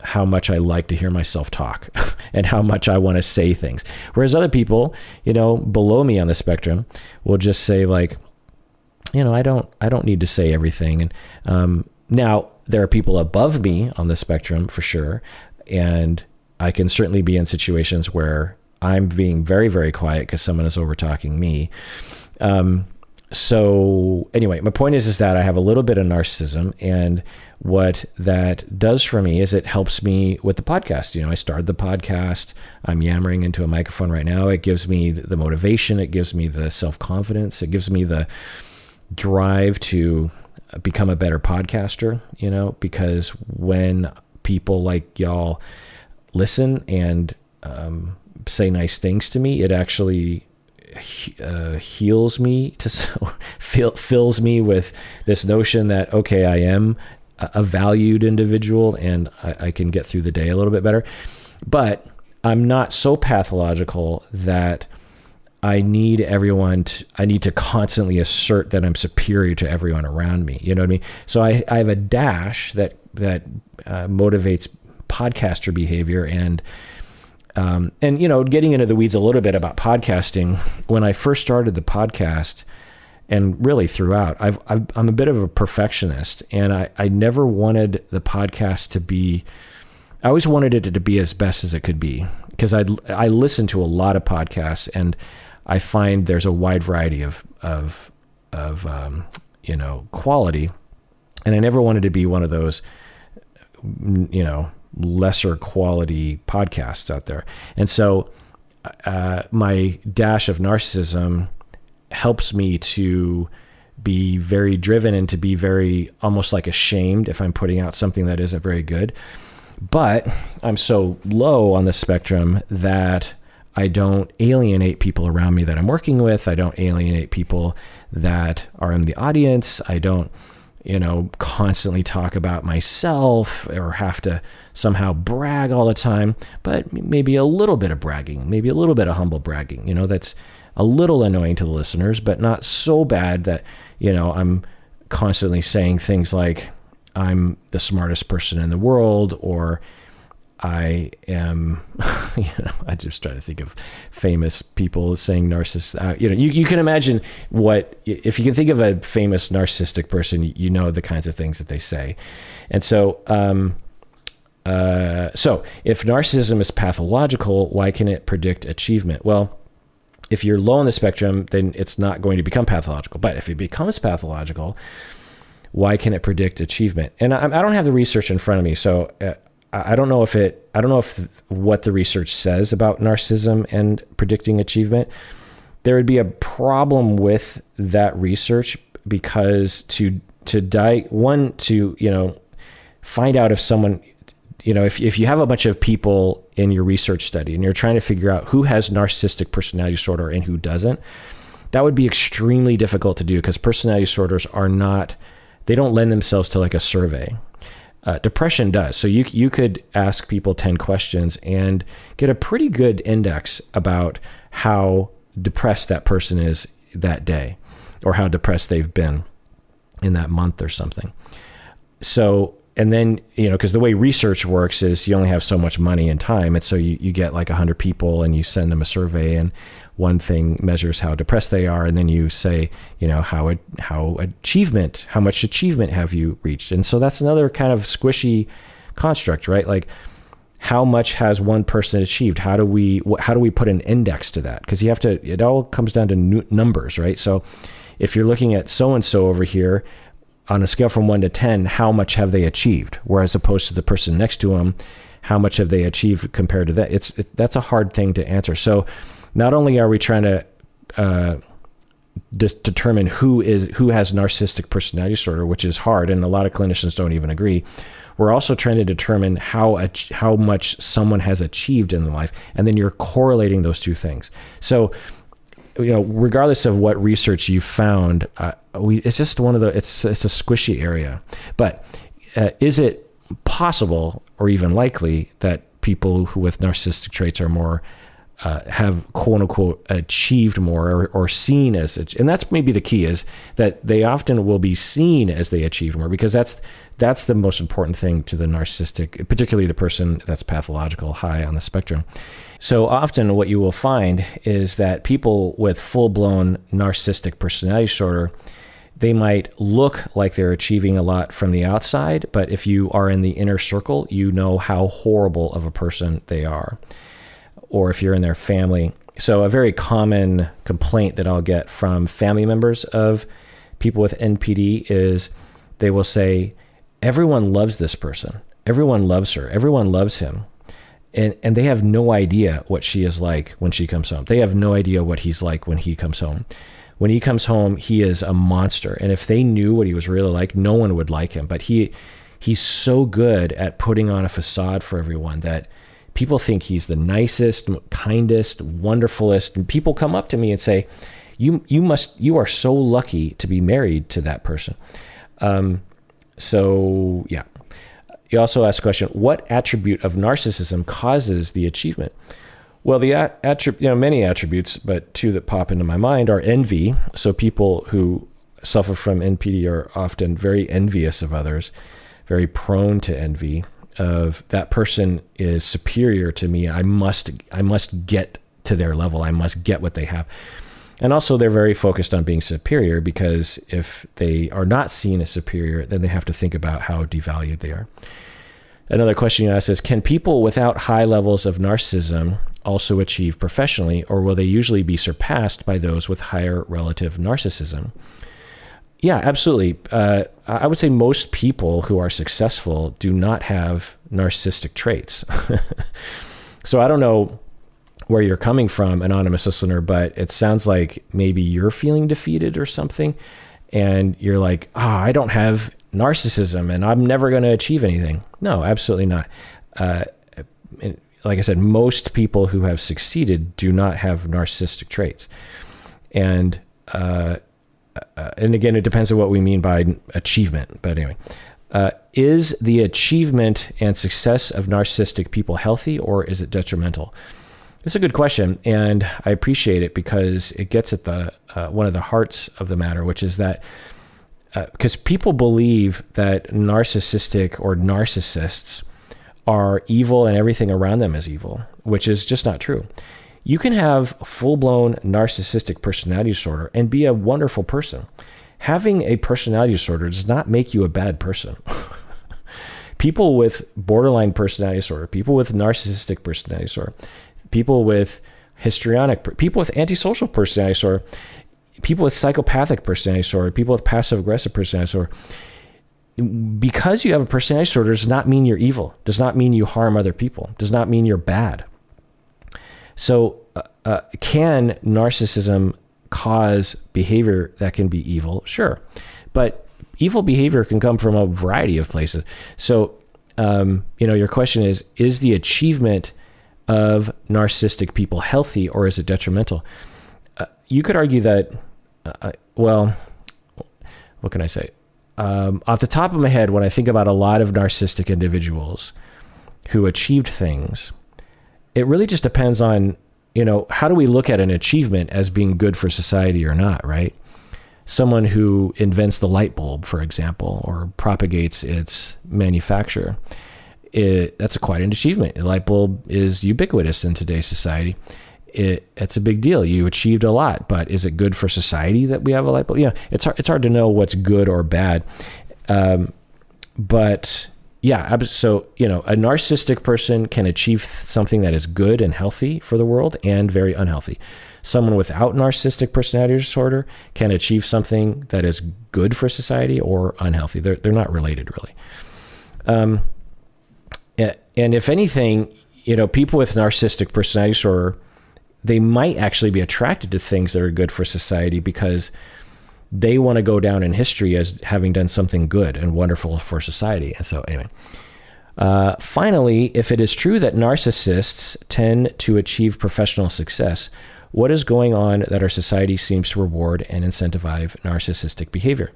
how much I like to hear myself talk and how much I want to say things. Whereas other people, below me on the spectrum will just say like, I don't need to say everything. And now there are people above me on the spectrum for sure. And I can certainly be in situations where I'm being very, very quiet because someone is over talking me. So anyway, my point is that I have a little bit of narcissism, and what that does for me is it helps me with the podcast. I started the podcast. I'm yammering into a microphone right now. It gives me the motivation. It gives me the self-confidence. It gives me the drive to become a better podcaster, because when people like y'all listen and say nice things to me, it actually heals me, fills me with this notion that, okay, I am a valued individual and I can get through the day a little bit better. But I'm not so pathological that I need to constantly assert that I'm superior to everyone around me. You know what I mean? So I have a dash that motivates podcaster behavior. And getting into the weeds a little bit about podcasting, when I first started the podcast, and really throughout, I'm a bit of a perfectionist, and I never wanted the podcast to be, I always wanted it to be as best as it could be, because I listen to a lot of podcasts, and I find there's a wide variety of quality, and I never wanted to be one of those, lesser quality podcasts out there. And so my dash of narcissism helps me to be very driven and to be very almost like ashamed if I'm putting out something that isn't very good. But I'm so low on the spectrum that I don't alienate people around me that I'm working with. I don't alienate people that are in the audience. I don't, constantly talk about myself or have to somehow brag all the time, but maybe a little bit of bragging, maybe a little bit of humble bragging, that's a little annoying to the listeners, but not so bad that, I'm constantly saying things like I'm the smartest person in the world, or I am, I just try to think of famous people saying narcissist. You can imagine if you can think of a famous narcissistic person, the kinds of things that they say. And so, so if narcissism is pathological, why can it predict achievement? Well, if you're low on the spectrum, then it's not going to become pathological. But if it becomes pathological, why can it predict achievement? And I don't have the research in front of me, so I don't know if what the research says about narcissism and predicting achievement. There would be a problem with that research, because to find out if someone, if you have a bunch of people in your research study and you're trying to figure out who has narcissistic personality disorder and who doesn't, that would be extremely difficult to do, because personality disorders they don't lend themselves to like a survey. Depression does. So you could ask people 10 questions and get a pretty good index about how depressed that person is that day, or how depressed they've been in that month or something. So, and then, because the way research works is you only have so much money and time. And so you get like 100 people and you send them a survey, and one thing measures how depressed they are. And then you say, how much achievement have you reached? And so that's another kind of squishy construct, right? Like, how much has one person achieved? How do we put an index to that? Because it all comes down to numbers, right? So if you're looking at so-and-so over here, on a scale from 1 to 10, how much have they achieved? Whereas opposed to the person next to them, how much have they achieved compared to that? That's a hard thing to answer. So not only are we trying to determine who has narcissistic personality disorder, which is hard, and a lot of clinicians don't even agree, we're also trying to determine how much someone has achieved in their life, and then you're correlating those two things. So, regardless of what research you found, it's just it's a squishy area. But is it possible or even likely that people who with narcissistic traits are more have quote unquote achieved more or seen as, and that's maybe the key, is that they often will be seen as they achieved more, because that's the most important thing to the narcissistic, particularly the person that's pathological, high on the spectrum. So often what you will find is that people with full-blown narcissistic personality disorder, they might look like they're achieving a lot from the outside, but if you are in the inner circle, you know how horrible of a person they are. Or if you're in their family. So a very common complaint that I'll get from family members of people with NPD is they will say, everyone loves this person. Everyone loves her. Everyone loves him. And they have no idea what she is like when she comes home. They have no idea what he's like when he comes home. When he comes home, he is a monster. And if they knew what he was really like, no one would like him. But he's so good at putting on a facade for everyone that people think he's the nicest, kindest, wonderfulest. And people come up to me and say, you are so lucky to be married to that person. So yeah. You also ask the question, what attribute of narcissism causes the achievement? Well, many attributes, but two that pop into my mind are envy. So people who suffer from NPD are often very envious of others, very prone to envy of that person is superior to me. I must get to their level. I must get what they have. And also they're very focused on being superior, because if they are not seen as superior, then they have to think about how devalued they are. Another question you ask is, can people without high levels of narcissism also achieve professionally, or will they usually be surpassed by those with higher relative narcissism? Yeah, absolutely. I would say most people who are successful do not have narcissistic traits. So I don't know where you're coming from, anonymous listener, but it sounds like maybe you're feeling defeated or something, and you're like, I don't have narcissism and I'm never going to achieve anything. No, absolutely not. Like I said, most people who have succeeded do not have narcissistic traits. And again, it depends on what we mean by achievement. But anyway, is the achievement and success of narcissistic people healthy, or is it detrimental? It's a good question, and I appreciate it because it gets at the one of the hearts of the matter, which is that because people believe that narcissistic or narcissists are evil and everything around them is evil, which is just not true. You can have full-blown narcissistic personality disorder and be a wonderful person. Having a personality disorder does not make you a bad person. People with borderline personality disorder, people with narcissistic personality disorder, people with histrionic, people with antisocial personality disorder, people with psychopathic personality disorder, people with passive-aggressive personality disorder. Because you have a personality disorder does not mean you're evil, does not mean you harm other people, does not mean you're bad. So can narcissism cause behavior that can be evil? Sure. But evil behavior can come from a variety of places. So, your question is the achievement of narcissistic people healthy, or is it detrimental? You could argue that, what can I say? Off the top of my head, when I think about a lot of narcissistic individuals who achieved things, it really just depends on, how do we look at an achievement as being good for society or not, right? Someone who invents the light bulb, for example, or propagates its manufacture, that's quite an achievement. The light bulb is ubiquitous in today's society. It's a big deal. You achieved a lot, but is it good for society that we have a light bulb? It's hard to know what's good or bad. But yeah, so, a narcissistic person can achieve something that is good and healthy for the world and very unhealthy. Someone without narcissistic personality disorder can achieve something that is good for society or unhealthy. They're not related, really. And if anything, people with narcissistic personality disorder, they might actually be attracted to things that are good for society because they want to go down in history as having done something good and wonderful for society. And so anyway, finally, if it is true that narcissists tend to achieve professional success, what is going on that our society seems to reward and incentivize narcissistic behavior?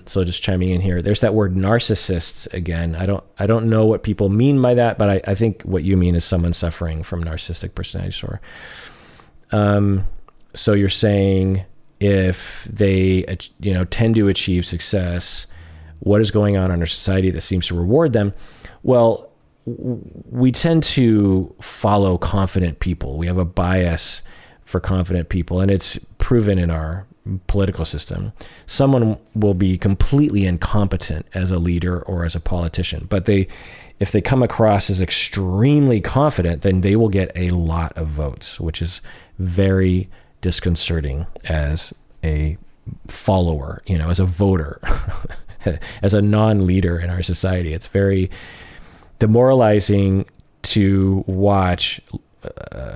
So just chiming in here, there's that word narcissists again. I don't know what people mean by that, but I think what you mean is someone suffering from narcissistic personality disorder. So you're saying if they, tend to achieve success, what is going on in our society that seems to reward them? Well, we tend to follow confident people. We have a bias for confident people, and it's proven in our political system. Someone will be completely incompetent as a leader or as a politician, but if they come across as extremely confident, then they will get a lot of votes, which is very disconcerting as a follower, as a voter, as a non-leader in our society. It's very demoralizing to watch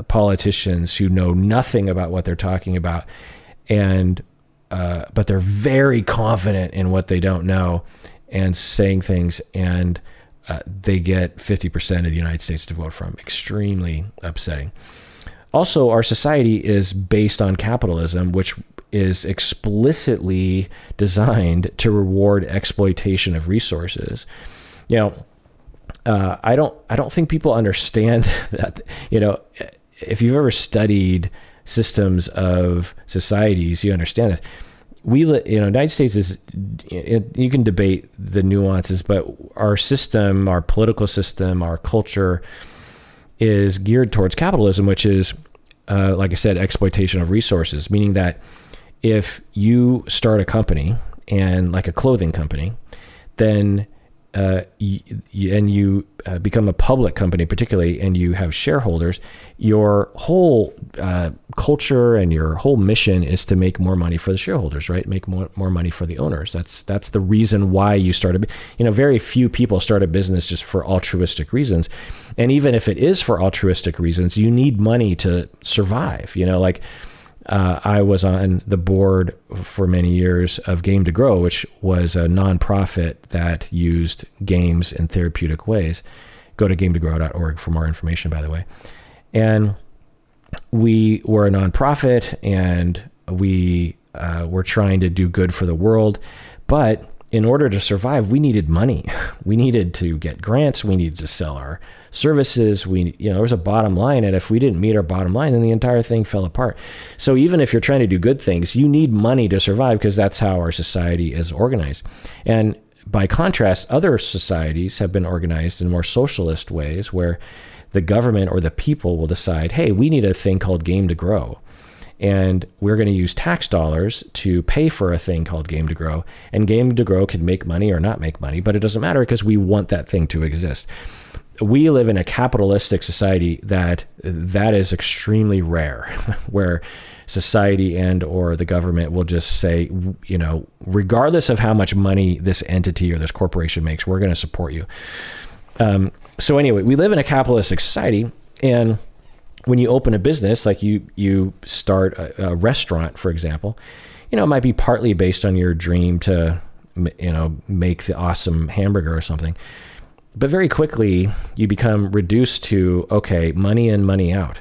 politicians who know nothing about what they're talking about, and but they're very confident in what they don't know and saying things, and they get 50% of the United States to vote for them. Extremely upsetting. Also, our society is based on capitalism, which is explicitly designed to reward exploitation of resources. I don't think people understand that, if you've ever studied systems of societies, you understand this. United States is, you can debate the nuances, but our system, our political system, our culture is geared towards capitalism, which is, like I said, exploitation of resources, meaning that if you start a company, and like a clothing company, then you become a public company, particularly, and you have shareholders, your whole culture and your whole mission is to make more money for the shareholders, right? Make more money for the owners. That's the reason why you started. Very few people start a business just for altruistic reasons. And even if it is for altruistic reasons, you need money to survive. I was on the board for many years of Game to Grow, which was a nonprofit that used games in therapeutic ways. Go to gametogrow.org for more information, by the way. And we were a nonprofit, and we were trying to do good for the world. But in order to survive, we needed money. We needed to get grants. We needed to sell our services. There was a bottom line, and if we didn't meet our bottom line, then the entire thing fell apart. So even if you're trying to do good things, you need money to survive, because that's how our society is organized. And by contrast, other societies have been organized in more socialist ways, where the government or the people will decide, hey, we need a thing called Game to Grow. And we're going to use tax dollars to pay for a thing called Game to Grow. And Game to Grow can make money or not make money, but it doesn't matter, because we want that thing to exist. We live in a capitalistic society that is extremely rare, where society and or the government will just say, regardless of how much money this entity or this corporation makes, we're going to support you. So anyway, we live in a capitalistic society, and when you open a business, like you start a restaurant, for example, it might be partly based on your dream to, make the awesome hamburger or something. But very quickly, you become reduced to, okay, money in, money out.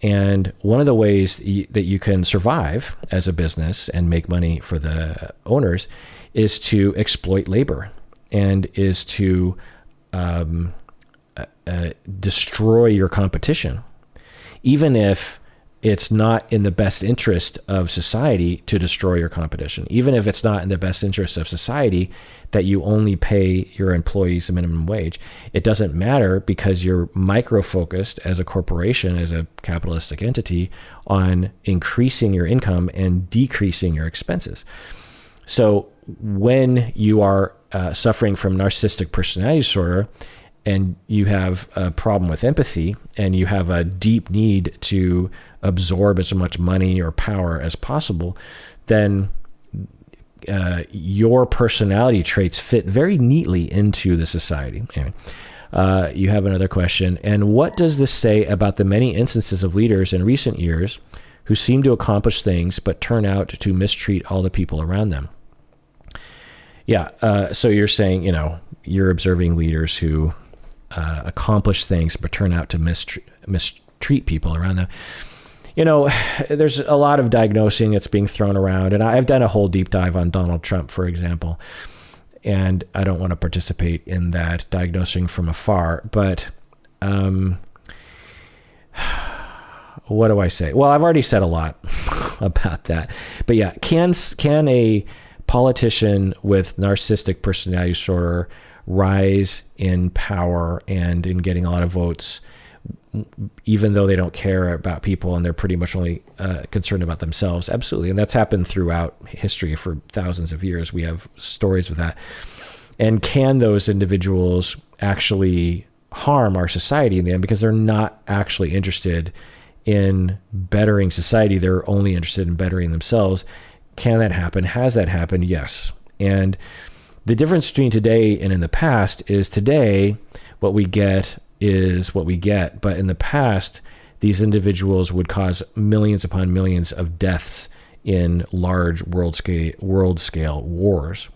And one of the ways that you can survive as a business and make money for the owners is to exploit labor, and is to destroy your competition, even if it's not in the best interest of society to destroy your competition, even if it's not in the best interest of society that you only pay your employees a minimum wage. It doesn't matter, because you're micro-focused as a corporation, as a capitalistic entity, on increasing your income and decreasing your expenses. So when you are suffering from narcissistic personality disorder, and you have a problem with empathy, and you have a deep need to absorb as much money or power as possible, then your personality traits fit very neatly into the society. Anyway, you have another question. And what does this say about the many instances of leaders in recent years who seem to accomplish things but turn out to mistreat all the people around them? Yeah. So you're saying, you're observing leaders who accomplish things but turn out to mistreat people around them. There's a lot of diagnosing that's being thrown around, and I've done a whole deep dive on Donald Trump, for example, and I don't want to participate in that, diagnosing from afar, but what do I say? Well, I've already said a lot about that, but yeah, can a politician with narcissistic personality disorder rise in power and in getting a lot of votes, even though they don't care about people and they're pretty much only concerned about themselves? Absolutely. And that's happened throughout history for thousands of years. We have stories of that. And can those individuals actually harm our society in the end, because they're not actually interested in bettering society? They're only interested in bettering themselves. Can that happen? Has that happened? Yes. And the difference between today and in the past is, today, what we get is what we get. But in the past, these individuals would cause millions upon millions of deaths in large world scale wars.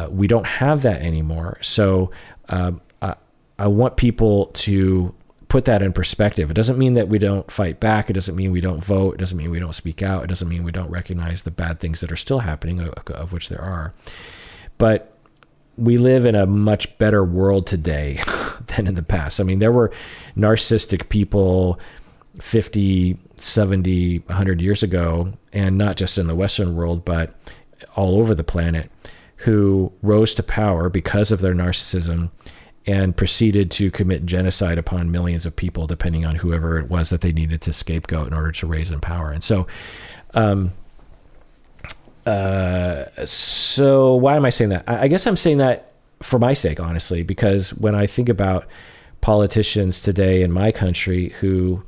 We don't have that anymore. So I want people to put that in perspective. It doesn't mean that we don't fight back. It doesn't mean we don't vote. It doesn't mean we don't speak out. It doesn't mean we don't recognize the bad things that are still happening, of which there are. But we live in a much better world today than in the past. I mean, there were narcissistic people 50, 70, 100 years ago, and not just in the Western world, but all over the planet, who rose to power because of their narcissism and proceeded to commit genocide upon millions of people, depending on whoever it was that they needed to scapegoat in order to raise in power. And so, so why am I saying that? I guess I'm saying that for my sake, honestly, because when I think about politicians today in my country who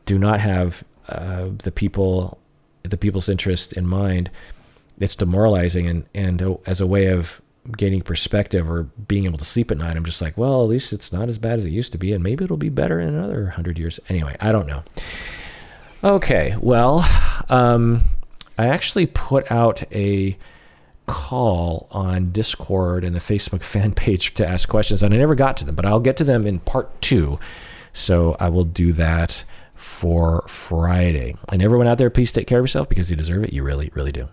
do not have the people's interest in mind, it's demoralizing. And as a way of gaining perspective or being able to sleep at night, I'm just like, well, at least it's not as bad as it used to be, and maybe it'll be better in another 100 years. Anyway, I don't know. Okay, well, I actually put out a call on Discord and the Facebook fan page to ask questions, and I never got to them, but I'll get to them in part 2. So I will do that for Friday. And everyone out there, please take care of yourself because you deserve it. You really, really do.